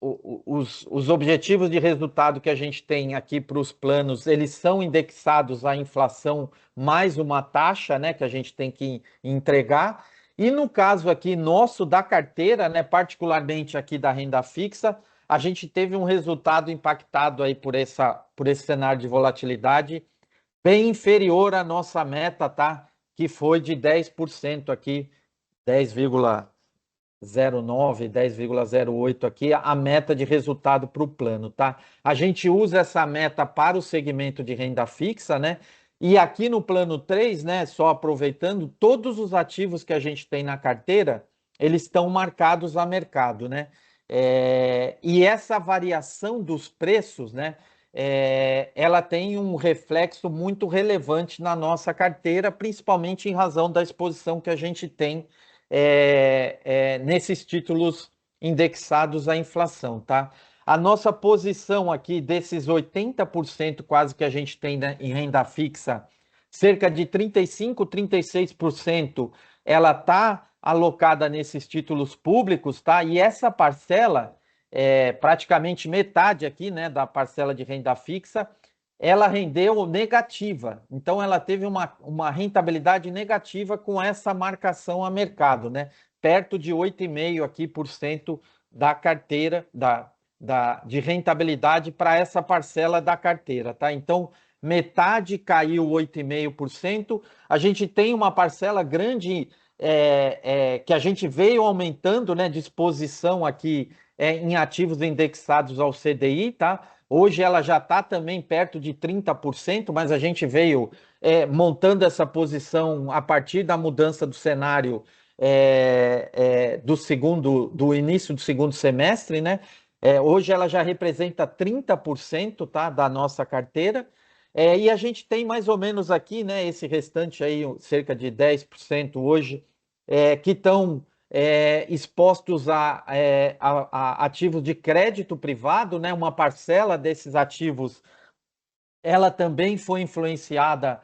os objetivos de resultado que a gente tem aqui para os planos, eles são indexados à inflação mais uma taxa, né, que a gente tem que entregar. E no caso aqui nosso da carteira, né, particularmente aqui da renda fixa, a gente teve um resultado impactado aí por esse cenário de volatilidade bem inferior à nossa meta, tá? que foi de 10% aqui, 10,09, 10,08 aqui, a meta de resultado para o plano, tá? A gente usa essa meta para o segmento de renda fixa, né? E aqui no plano 3, né, só aproveitando, todos os ativos que a gente tem na carteira, eles estão marcados a mercado, né? E essa variação dos preços, né, ela tem um reflexo muito relevante na nossa carteira, principalmente em razão da exposição que a gente tem nesses títulos indexados à inflação, tá? A nossa posição aqui desses 80% quase que a gente tem, né, em renda fixa, cerca de 35, 36% ela está alocada nesses títulos públicos, tá? E essa parcela, praticamente metade aqui, né, da parcela de renda fixa, ela rendeu negativa. Então, ela teve uma rentabilidade negativa com essa marcação a mercado, né? Perto de 8,5% aqui por cento da carteira, de rentabilidade para essa parcela da carteira, tá? Então, metade caiu 8,5%. A gente tem uma parcela grande que a gente veio aumentando, né, de exposição aqui em ativos indexados ao CDI, tá? Hoje ela já está também perto de 30%, mas a gente veio montando essa posição a partir da mudança do cenário do início do segundo semestre, né? Hoje ela já representa 30%, tá, da nossa carteira. E a gente tem mais ou menos aqui, né, esse restante aí, cerca de 10% hoje, que estão expostos a ativos de crédito privado, né? Uma parcela desses ativos, ela também foi influenciada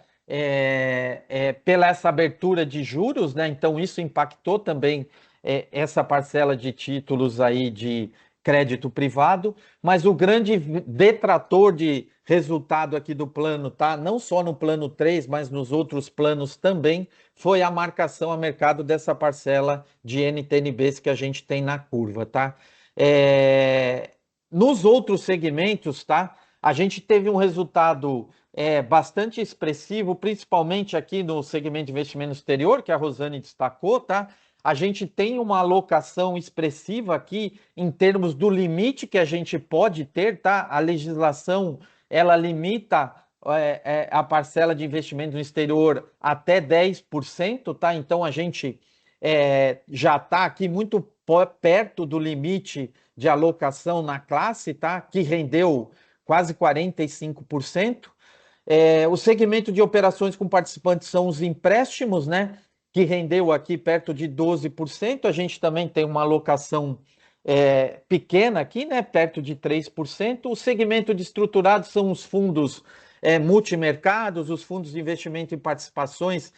pela essa abertura de juros, né? Então isso impactou também essa parcela de títulos aí de crédito privado, mas o grande detrator de resultado aqui do plano, tá? Não só no plano 3, mas nos outros planos também, foi a marcação a mercado dessa parcela de NTNBs que a gente tem na curva, tá? Nos outros segmentos, tá? A gente teve um resultado bastante expressivo, principalmente aqui no segmento de investimento exterior, que a Rosane destacou, tá? A gente tem uma alocação expressiva aqui em termos do limite que a gente pode ter, tá? A legislação, ela limita a parcela de investimento no exterior até 10%, tá? Então a gente já está aqui muito perto do limite de alocação na classe, tá? Que rendeu quase 45%. O segmento de operações com participantes são os empréstimos, né? Que rendeu aqui perto de 12%. A gente também tem uma alocação pequena aqui, né? Perto de 3%. O segmento de estruturados são os fundos multimercados, os fundos de investimento em participações,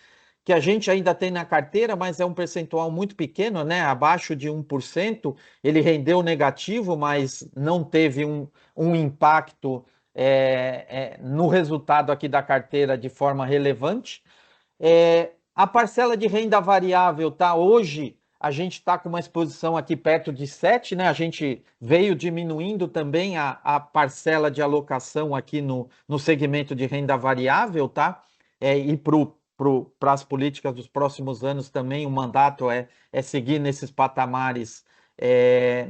que a gente ainda tem na carteira, mas é um percentual muito pequeno, né? Abaixo de 1%. Ele rendeu negativo, mas não teve um impacto no resultado aqui da carteira de forma relevante. A parcela de renda variável, tá? Hoje a gente está com uma exposição aqui perto de 7, né? A gente veio diminuindo também a parcela de alocação aqui no segmento de renda variável, tá? E para as políticas dos próximos anos também o mandato é seguir nesses patamares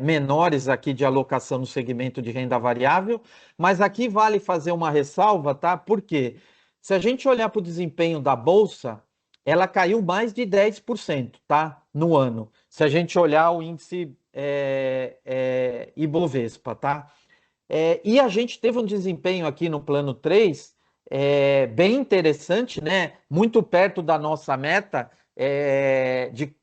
menores aqui de alocação no segmento de renda variável, mas aqui vale fazer uma ressalva, tá? Porque se a gente olhar para o desempenho da Bolsa, ela caiu mais de 10%, tá? No ano. Se a gente olhar o índice Ibovespa, tá? E a gente teve um desempenho aqui no plano 3 bem interessante, né? Muito perto da nossa meta de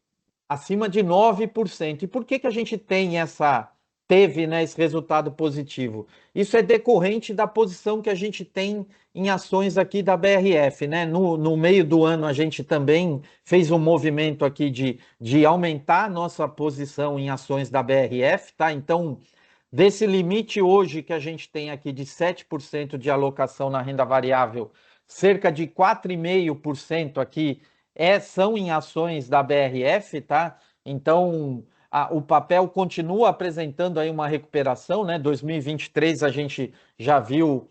acima de 9%. E por que a gente teve, né, esse resultado positivo? Isso é decorrente da posição que a gente tem em ações aqui da BRF, né? No meio do ano a gente também fez um movimento aqui de aumentar a nossa posição em ações da BRF, tá? Então, desse limite hoje que a gente tem aqui de 7% de alocação na renda variável, cerca de 4,5% aqui são em ações da BRF, tá? Então, o papel continua apresentando aí uma recuperação, né? 2023 a gente já viu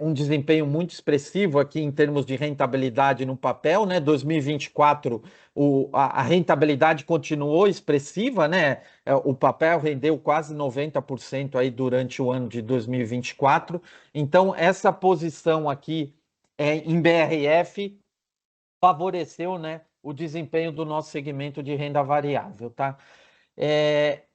um desempenho muito expressivo aqui em termos de rentabilidade no papel, né? 2024, a rentabilidade continuou expressiva, né? O papel rendeu quase 90% aí durante o ano de 2024. Então, essa posição aqui em BRF favoreceu, né, o desempenho do nosso segmento de renda variável, tá?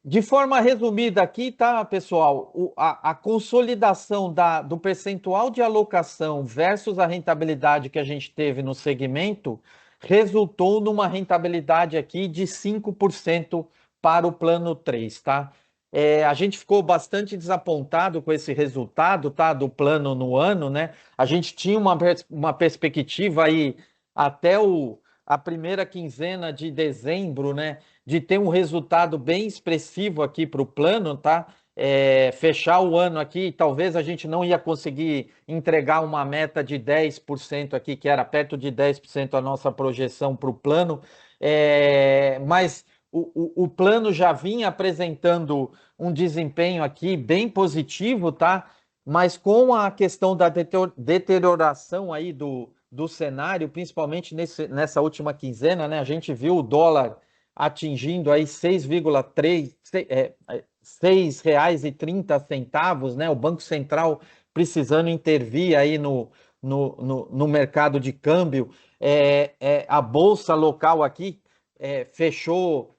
De forma resumida aqui, tá, pessoal? A consolidação do percentual de alocação versus a rentabilidade que a gente teve no segmento resultou numa rentabilidade aqui de 5% para o plano 3, tá? A gente ficou bastante desapontado com esse resultado, tá, do plano no ano, né? A gente tinha uma perspectiva aí até a primeira quinzena de dezembro, né, de ter um resultado bem expressivo aqui para o plano, tá? Fechar o ano aqui, talvez a gente não ia conseguir entregar uma meta de 10% aqui, que era perto de 10% a nossa projeção para o plano, mas o plano já vinha apresentando um desempenho aqui bem positivo, tá? Mas com a questão da deterioração aí do cenário, principalmente nessa última quinzena, né? A gente viu o dólar atingindo aí 6,30 R$ né? O Banco Central precisando intervir aí no mercado de câmbio. A bolsa local aqui fechou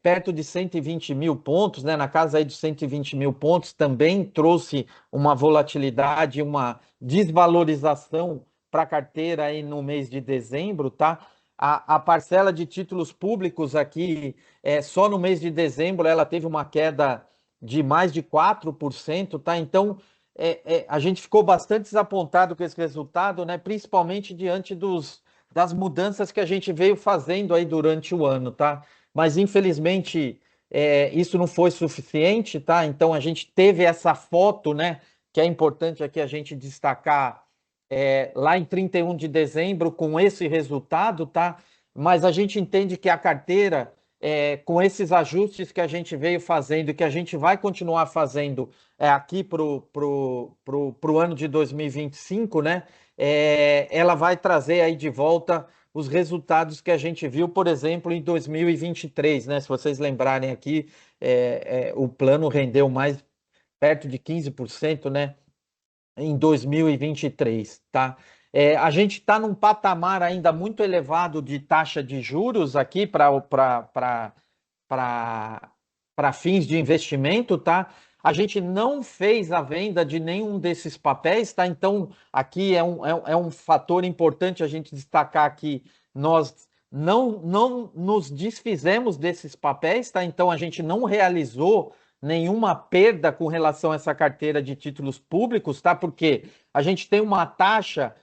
perto de 120 mil pontos, né? Na casa aí de 120 mil pontos, também trouxe uma volatilidade, uma desvalorização para a carteira aí no mês de dezembro, tá? A parcela de títulos públicos aqui, só no mês de dezembro, ela teve uma queda de mais de 4%, tá? Então, a gente ficou bastante desapontado com esse resultado, né? Principalmente diante das mudanças que a gente veio fazendo aí durante o ano, tá? Mas, infelizmente, isso não foi suficiente, tá? Então, a gente teve essa foto, né? Que é importante aqui a gente destacar lá em 31 de dezembro com esse resultado, tá? Mas a gente entende que a carteira, com esses ajustes que a gente veio fazendo e que a gente vai continuar fazendo aqui para o ano de 2025, né? Ela vai trazer aí de volta os resultados que a gente viu, por exemplo, em 2023, né? Se vocês lembrarem aqui, o plano rendeu mais perto de 15%, né? Em 2023, tá? A gente está num patamar ainda muito elevado de taxa de juros aqui para fins de investimento, tá? A gente não fez a venda de nenhum desses papéis, tá? Então, aqui é um fator importante a gente destacar que nós não nos desfizemos desses papéis, tá? Então, a gente não realizou nenhuma perda com relação a essa carteira de títulos públicos, tá? Porque a gente tem uma taxa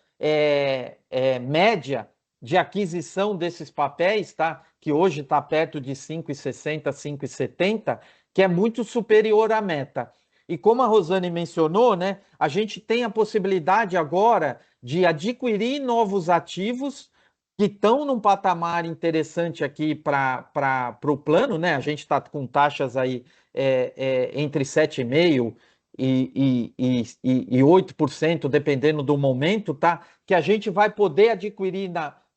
média de aquisição desses papéis, tá? Que hoje está perto de 5,60, 5,70, que é muito superior à meta. E como a Rosane mencionou, né? A gente tem a possibilidade agora de adquirir novos ativos que estão num patamar interessante aqui para o plano, né? A gente está com taxas aí entre 7,5% e 8%, dependendo do momento, tá? Que a gente vai poder adquirir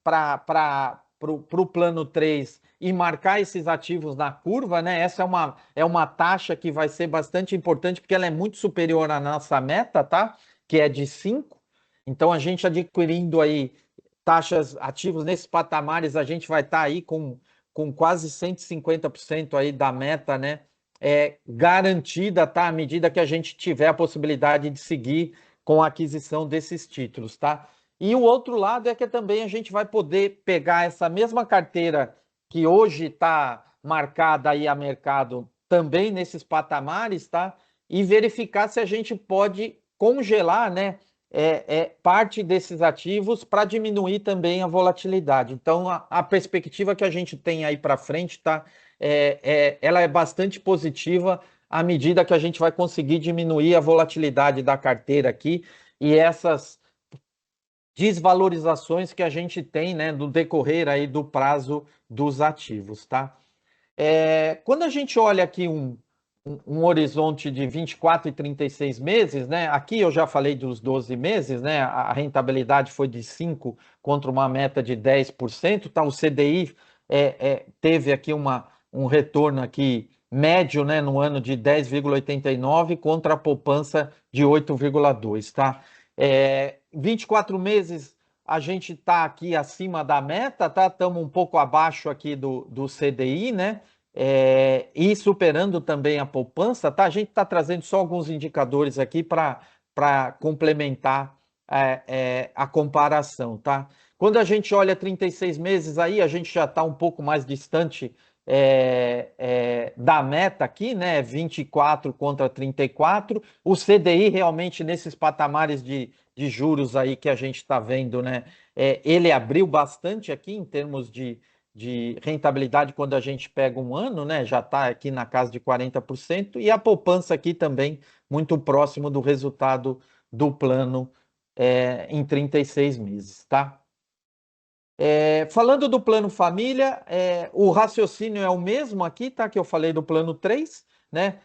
para o plano 3 e marcar esses ativos na curva, né? Essa é uma taxa que vai ser bastante importante, porque ela é muito superior à nossa meta, tá? Que é de 5%. Então, a gente adquirindo aí taxas ativos nesses patamares, a gente vai estar aí com quase 150% aí da meta, né? Garantida, tá? À medida que a gente tiver a possibilidade de seguir com a aquisição desses títulos, tá? E o outro lado é que também a gente vai poder pegar essa mesma carteira que hoje está marcada aí a mercado também nesses patamares, tá? E verificar se a gente pode congelar, né? Parte desses ativos para diminuir também a volatilidade. Então, a perspectiva que a gente tem aí para frente, tá? Ela é bastante positiva à medida que a gente vai conseguir diminuir a volatilidade da carteira aqui e essas desvalorizações que a gente tem, né, no decorrer aí do prazo dos ativos, tá? Quando a gente olha aqui um horizonte de 24 e 36 meses, né? Aqui eu já falei dos 12 meses, né? A rentabilidade foi de 5 contra uma meta de 10%, tá? O CDI teve aqui um retorno aqui médio, né, no ano de 10,89 contra a poupança de 8,2, tá? 24 meses a gente está aqui acima da meta, tá? Estamos um pouco abaixo aqui do CDI, né? E superando também a poupança, tá? A gente está trazendo só alguns indicadores aqui para complementar a comparação, tá? Quando a gente olha 36 meses aí, a gente já está um pouco mais distante da meta aqui, né? 24 contra 34. O CDI realmente nesses patamares de juros aí que a gente está vendo, né? Ele abriu bastante aqui em termos de rentabilidade quando a gente pega um ano, né? Já está aqui na casa de 40%, e a poupança aqui também muito próximo do resultado do plano em 36 meses, tá? Falando do plano família, o raciocínio é o mesmo aqui, tá? Que eu falei do plano 3, né?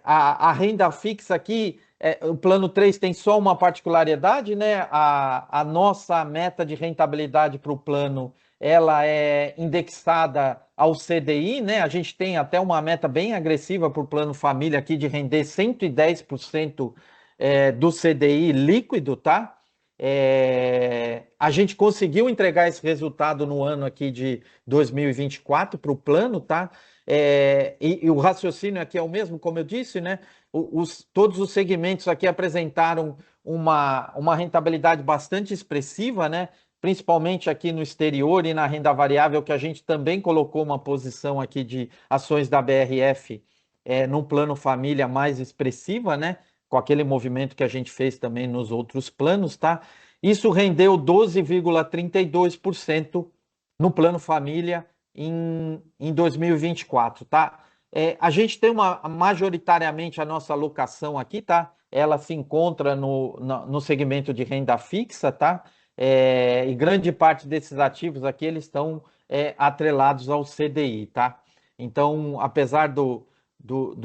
A renda fixa aqui, o plano 3 tem só uma particularidade, né? A nossa meta de rentabilidade para o plano, ela é indexada ao CDI, né? A gente tem até uma meta bem agressiva para o plano família aqui de render 110% do CDI líquido, tá? A gente conseguiu entregar esse resultado no ano aqui de 2024 para o plano, tá? E o raciocínio aqui é o mesmo, como eu disse, né? Todos os segmentos aqui apresentaram uma rentabilidade bastante expressiva, né? Principalmente aqui no exterior e na renda variável, que a gente também colocou uma posição aqui de ações da BRF num plano família mais expressiva, né? Com aquele movimento que a gente fez também nos outros planos, tá? Isso rendeu 12,32% no plano família em 2024, tá? A gente tem majoritariamente a nossa alocação aqui, tá? Ela se encontra no segmento de renda fixa, tá? E grande parte desses ativos aqui, eles estão atrelados ao CDI, tá? Então, apesar do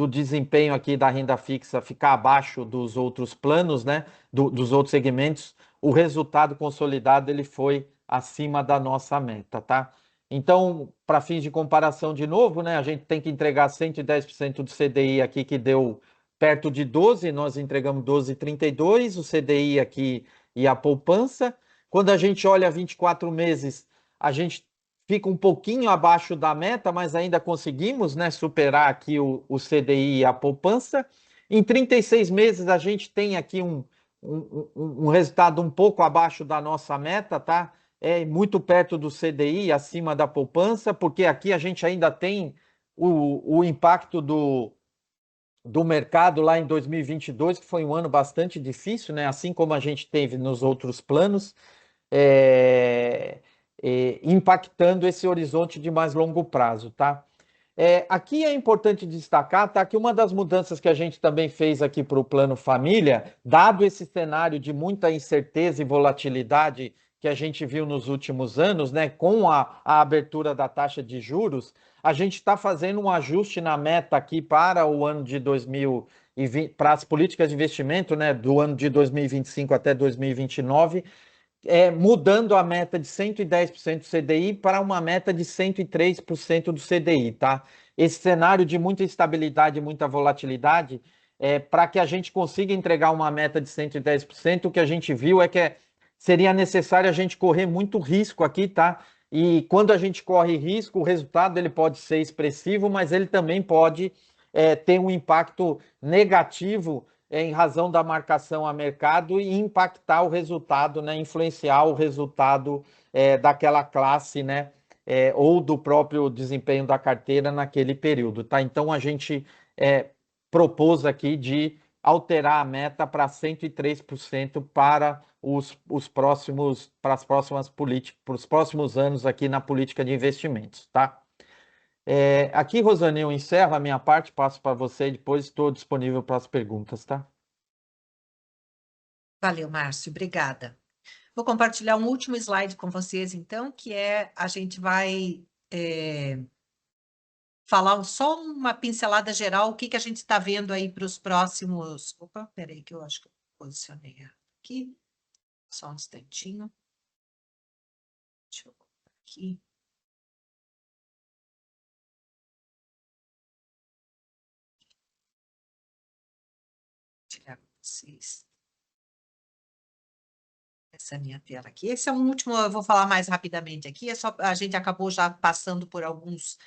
desempenho aqui da renda fixa ficar abaixo dos outros planos, né, dos outros segmentos, o resultado consolidado ele foi acima da nossa meta, tá? Então, para fins de comparação de novo, né, a gente tem que entregar 110% do CDI aqui, que deu perto de 12, nós entregamos 12,32, o CDI aqui e a poupança. Quando a gente olha 24 meses, a gente fica um pouquinho abaixo da meta, mas ainda conseguimos, né, superar aqui o CDI e a poupança. Em 36 meses, a gente tem aqui um resultado um pouco abaixo da nossa meta, tá? Muito perto do CDI, acima da poupança, porque aqui a gente ainda tem o impacto do mercado lá em 2022, que foi um ano bastante difícil, né? Assim como a gente teve nos outros planos. Impactando esse horizonte de mais longo prazo, tá? Aqui é importante destacar, tá, que uma das mudanças que a gente também fez aqui para o Plano Família, dado esse cenário de muita incerteza e volatilidade que a gente viu nos últimos anos, né, com a abertura da taxa de juros, a gente está fazendo um ajuste na meta aqui para o ano de 2020, para as políticas de investimento, né, do ano de 2025 até 2029, mudando a meta de 110% do CDI para uma meta de 103% do CDI, tá? Esse cenário de muita instabilidade, muita volatilidade, para que a gente consiga entregar uma meta de 110%, o que a gente viu é que seria necessário a gente correr muito risco aqui, tá? E quando a gente corre risco, o resultado ele pode ser expressivo, mas ele também pode ter um impacto negativo em razão da marcação a mercado e impactar o resultado, né, influenciar o resultado daquela classe, né, ou do próprio desempenho da carteira naquele período, tá? Então a gente propôs aqui de alterar a meta para 103% para os próximos, para as próximas políticas, para os próximos anos aqui na política de investimentos, tá? Aqui, Rosane, eu encerro a minha parte, passo para você e depois estou disponível para as perguntas, tá? Valeu, Márcio, obrigada. Vou compartilhar um último slide com vocês, então, que a gente vai falar só uma pincelada geral, o que que a gente está vendo aí para os próximos... Opa, peraí que eu acho que eu posicionei aqui. Só um instantinho. Deixa eu colocar aqui. Tirar vocês. Essa minha tela aqui. Esse é um último, eu vou falar mais rapidamente aqui. É só, a gente acabou já passando por alguns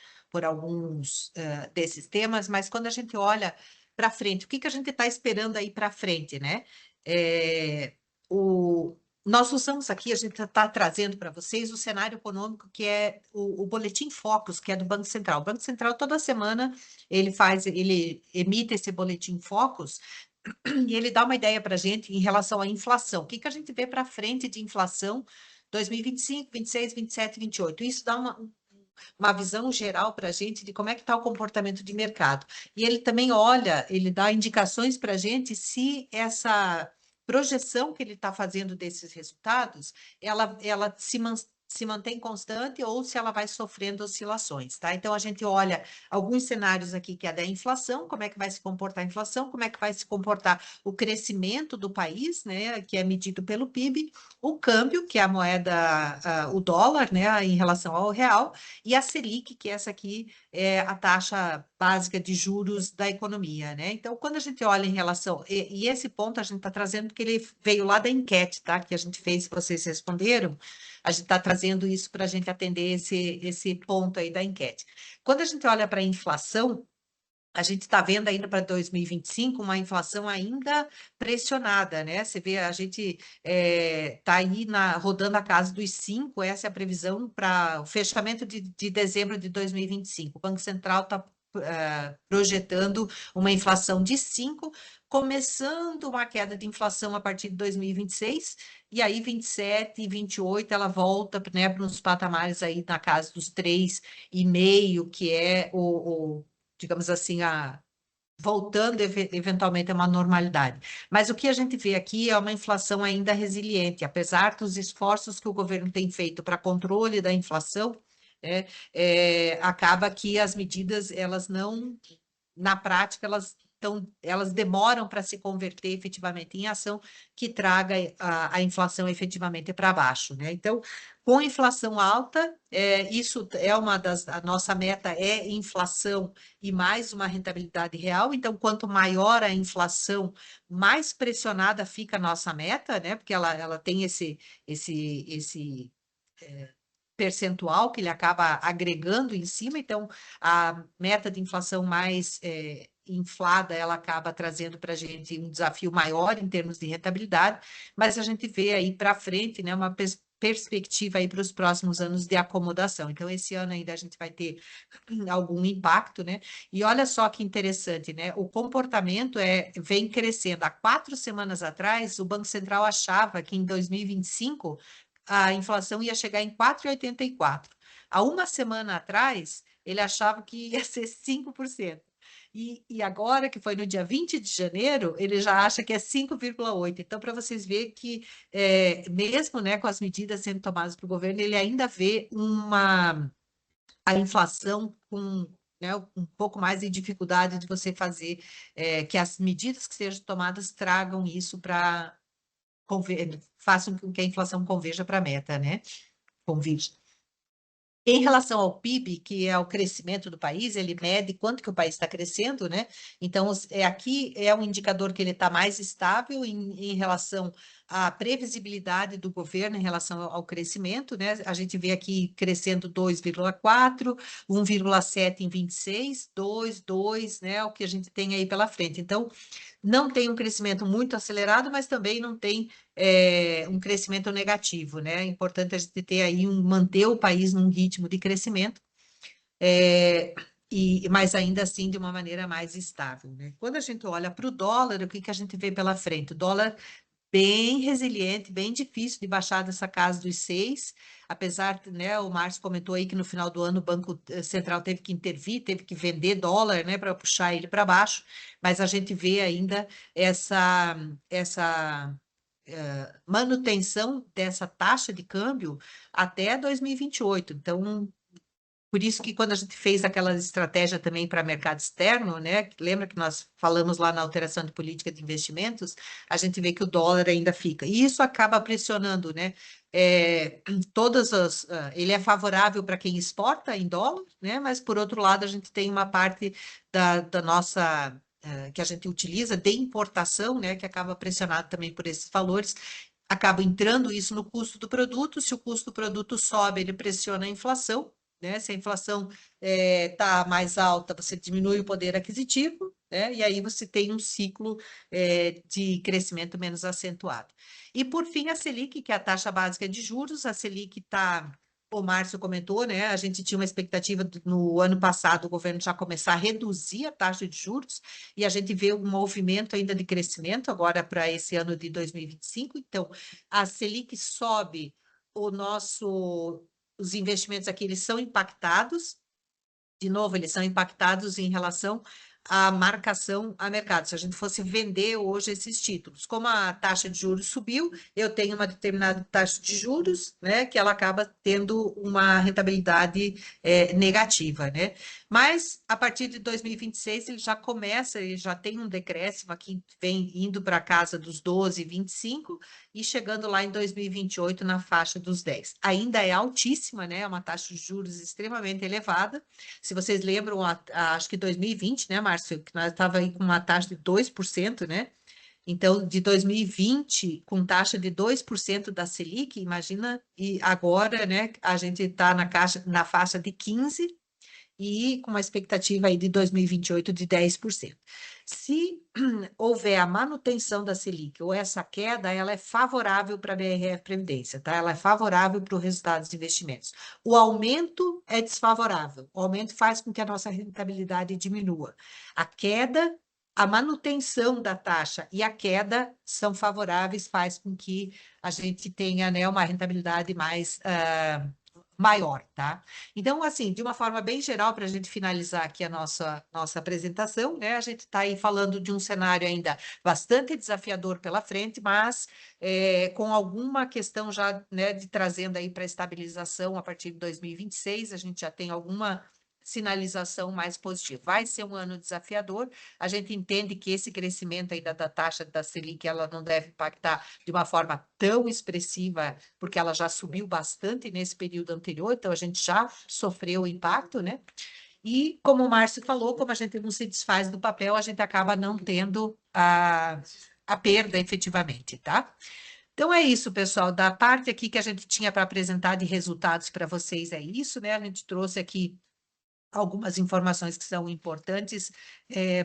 desses temas, mas quando a gente olha para frente, o que que a gente está esperando aí para frente, né? Nós usamos aqui, a gente está trazendo para vocês o cenário econômico, que é o Boletim Focus, que é do Banco Central. O Banco Central, toda semana, ele emite esse Boletim Focus, e ele dá uma ideia para a gente em relação à inflação. O que que a gente vê para frente de inflação 2025, 26, 27, 28? Isso dá uma visão geral para a gente de como é que está o comportamento de mercado. E ele também olha, ele dá indicações para a gente se essa projeção que ele está fazendo desses resultados, ela se mantém constante ou se ela vai sofrendo oscilações, tá? Então, a gente olha alguns cenários aqui que é da inflação, como é que vai se comportar a inflação, como é que vai se comportar o crescimento do país, né, que é medido pelo PIB, o câmbio, que é a moeda, o dólar, né, em relação ao real, e a Selic, que essa aqui é a taxa básica de juros da economia, né? Então, quando a gente olha em relação... E esse ponto a gente está trazendo porque ele veio lá da enquete, tá? Que a gente fez, vocês responderam. A gente está trazendo isso para a gente atender esse ponto aí da enquete. Quando a gente olha para a inflação, a gente está vendo ainda para 2025 uma inflação ainda pressionada, né? Você vê, a gente está aí rodando a casa dos 5, essa é a previsão para o fechamento de dezembro de 2025. O Banco Central está projetando uma inflação de 5, começando uma queda de inflação a partir de 2026, e aí 27 e 28 ela volta, né, para uns patamares aí na casa dos 3,5, que é digamos assim, voltando eventualmente a uma normalidade. Mas o que a gente vê aqui é uma inflação ainda resiliente, apesar dos esforços que o governo tem feito para controle da inflação, né, acaba que as medidas, elas não, na prática, elas demoram para se converter efetivamente em ação que traga a inflação efetivamente para baixo, né? Então, com inflação alta, isso é a nossa meta é inflação e mais uma rentabilidade real. Então, quanto maior a inflação, mais pressionada fica a nossa meta, né? Porque ela tem esse percentual que ele acaba agregando em cima, então a meta de inflação mais inflada, ela acaba trazendo para a gente um desafio maior em termos de rentabilidade, mas a gente vê aí para frente, né, uma perspectiva aí para os próximos anos de acomodação. Então, esse ano ainda a gente vai ter algum impacto, né? E olha só que interessante, né? O comportamento vem crescendo. Há 4 semanas atrás, o Banco Central achava que em 2025 a inflação ia chegar em 4,84. Há uma semana atrás, ele achava que ia ser 5%. E agora, que foi no dia 20 de janeiro, ele já acha que é 5,8. Então, para vocês verem que, mesmo, né, com as medidas sendo tomadas pelo governo, ele ainda vê a inflação com, né, um pouco mais de dificuldade de você fazer que as medidas que sejam tomadas tragam isso para façam com que a inflação converja para a meta, né? Convirja. Em relação ao PIB, que é o crescimento do país, ele mede quanto que o país está crescendo, né? Então, aqui é um indicador que ele está mais estável em relação à previsibilidade do governo em relação ao crescimento, né? A gente vê aqui crescendo 2,4, 1,7 em 26, 2, 2, né? O que a gente tem aí pela frente. Então, não tem um crescimento muito acelerado, mas também não tem um crescimento negativo, né? É importante a gente ter aí manter o país num ritmo de crescimento, mas ainda assim de uma maneira mais estável, né? Quando a gente olha para o dólar, o que que a gente vê pela frente? O dólar bem resiliente, bem difícil de baixar dessa casa dos 6, apesar, né, o Márcio comentou aí que no final do ano o Banco Central teve que intervir, teve que vender dólar, né, para puxar ele para baixo, mas a gente vê ainda essa manutenção dessa taxa de câmbio até 2028. Então, por isso que quando a gente fez aquela estratégia também para mercado externo, né? Lembra que nós falamos lá na alteração de política de investimentos, a gente vê que o dólar ainda fica. E isso acaba pressionando, né? Ele é favorável para quem exporta em dólar, né? Mas por outro lado, a gente tem uma parte da nossa que a gente utiliza de importação, né? Que acaba pressionado também por esses valores. Acaba entrando isso no custo do produto. Se o custo do produto sobe, ele pressiona a inflação, né? Se a inflação está mais alta, você diminui o poder aquisitivo, né? E aí você tem um ciclo de crescimento menos acentuado. E por fim, a Selic, que é a taxa básica de juros, a Selic está. O Márcio comentou, né? A gente tinha uma expectativa no ano passado o governo já começar a reduzir a taxa de juros, e a gente vê um movimento ainda de crescimento agora para esse ano de 2025. Então, a Selic sobe, os investimentos aqui eles são impactados. De novo, eles são impactados em relação à marcação a mercado. Se a gente fosse vender hoje esses títulos, como a taxa de juros subiu, eu tenho uma determinada taxa de juros, né, que ela acaba tendo uma rentabilidade negativa, né? Mas a partir de 2026 ele já começa, ele já tem um decréscimo aqui, vem indo para casa dos 12, 25 e chegando lá em 2028 na faixa dos 10. Ainda é altíssima, né? É uma taxa de juros extremamente elevada. Se vocês lembram, acho que 2020, né, Márcio, que nós estava aí com uma taxa de 2%, né? Então, de 2020, com taxa de 2% da Selic, imagina, e agora, né, a gente está na faixa de 15%, e com uma expectativa aí de 2028 de 10%. Se houver a manutenção da Selic ou essa queda, ela é favorável para a BRF Previdência, tá? Ela é favorável para os resultados de investimentos. O aumento é desfavorável. O aumento faz com que a nossa rentabilidade diminua. A queda, a manutenção da taxa e a queda são favoráveis, faz com que a gente tenha, né, uma rentabilidade mais maior, tá? Então, assim, de uma forma bem geral, para a gente finalizar aqui a nossa apresentação, né? A gente está aí falando de um cenário ainda bastante desafiador pela frente, mas com alguma questão já, né, de trazendo aí para estabilização a partir de 2026, a gente já tem alguma sinalização mais positiva. Vai ser um ano desafiador, a gente entende que esse crescimento ainda da taxa da Selic, ela não deve impactar de uma forma tão expressiva, porque ela já subiu bastante nesse período anterior, então a gente já sofreu o impacto, né? E, como o Márcio falou, como a gente não se desfaz do papel, a gente acaba não tendo a perda efetivamente, tá? Então é isso, pessoal. Da parte aqui que a gente tinha para apresentar de resultados para vocês, é isso, né? A gente trouxe aqui algumas informações que são importantes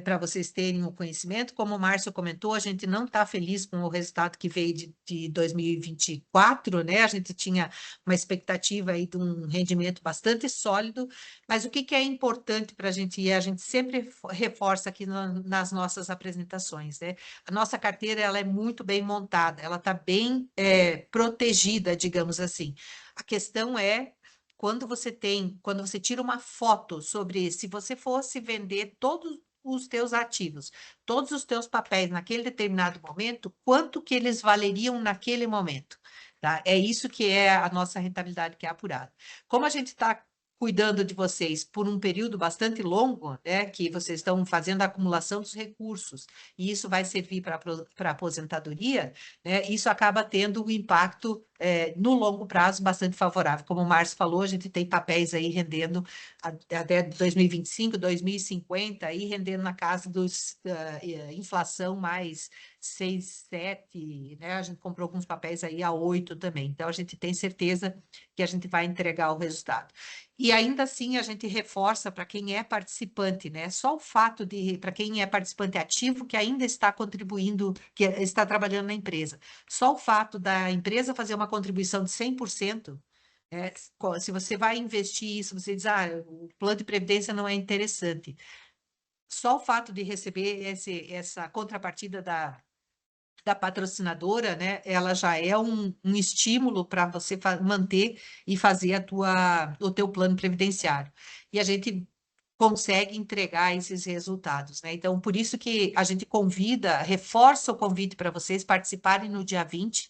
para vocês terem o conhecimento. Como o Márcio comentou, a gente não está feliz com o resultado que veio de 2024, né? A gente tinha uma expectativa aí de um rendimento bastante sólido, mas o que é importante para a gente, e a gente sempre reforça aqui nas nossas apresentações, né? A nossa carteira ela é muito bem montada, ela está bem protegida, digamos assim. A questão é quando você tira uma foto sobre se você fosse vender todos os teus ativos, todos os teus papéis naquele determinado momento, quanto que eles valeriam naquele momento, tá? É isso que é a nossa rentabilidade que é apurada. Como a gente está cuidando de vocês por um período bastante longo, né, que vocês estão fazendo a acumulação dos recursos, e isso vai servir para a aposentadoria, né, isso acaba tendo um impacto no longo prazo bastante favorável. Como o Márcio falou, a gente tem papéis aí rendendo até 2025, 2050, aí rendendo na casa dos inflação mais 6, 7, né? A gente comprou alguns papéis aí a 8 também. Então, a gente tem certeza que a gente vai entregar o resultado. E ainda assim, a gente reforça para quem é participante, né? Só o fato para quem é participante ativo, que ainda está contribuindo, que está trabalhando na empresa. Só o fato da empresa fazer uma contribuição de 100%, se você vai investir isso, você diz, o plano de previdência não é interessante. Só o fato de receber essa contrapartida da patrocinadora, né, ela já é um estímulo para você manter e fazer o teu plano previdenciário. E a gente consegue entregar esses resultados, né? Então, por isso que a gente reforça o convite para vocês participarem no dia 20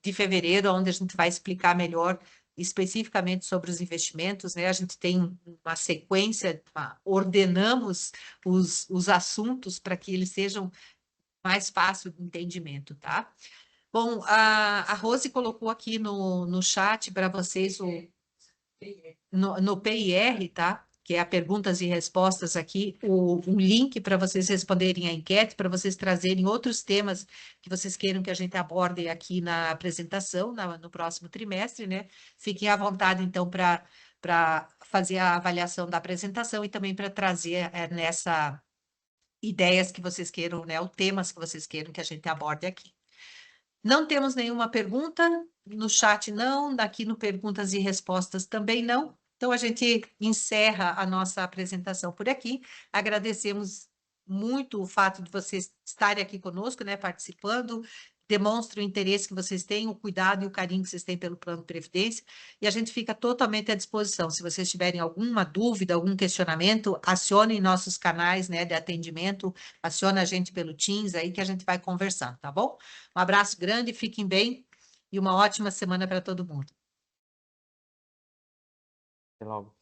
de fevereiro, onde a gente vai explicar melhor especificamente sobre os investimentos, né? A gente tem uma sequência, ordenamos os assuntos para que eles sejam mais fácil de entendimento, tá? Bom, a Rose colocou aqui no chat para vocês no PIR, tá? Que é a perguntas e respostas aqui, o link para vocês responderem a enquete, para vocês trazerem outros temas que vocês queiram que a gente aborde aqui na apresentação, no próximo trimestre, né? Fiquem à vontade, então, para fazer a avaliação da apresentação e também para trazer nessa ideias que vocês queiram, né? Ou temas que vocês queiram que a gente aborde aqui. Não temos nenhuma pergunta, no chat não, aqui no Perguntas e Respostas também não. Então, a gente encerra a nossa apresentação por aqui. Agradecemos muito o fato de vocês estarem aqui conosco, né, participando. Demonstra o interesse que vocês têm, o cuidado e o carinho que vocês têm pelo Plano de Previdência. E a gente fica totalmente à disposição. Se vocês tiverem alguma dúvida, algum questionamento, acionem nossos canais, né, de atendimento, acione a gente pelo Teams aí que a gente vai conversando, tá bom? Um abraço grande, fiquem bem e uma ótima semana para todo mundo. Até logo.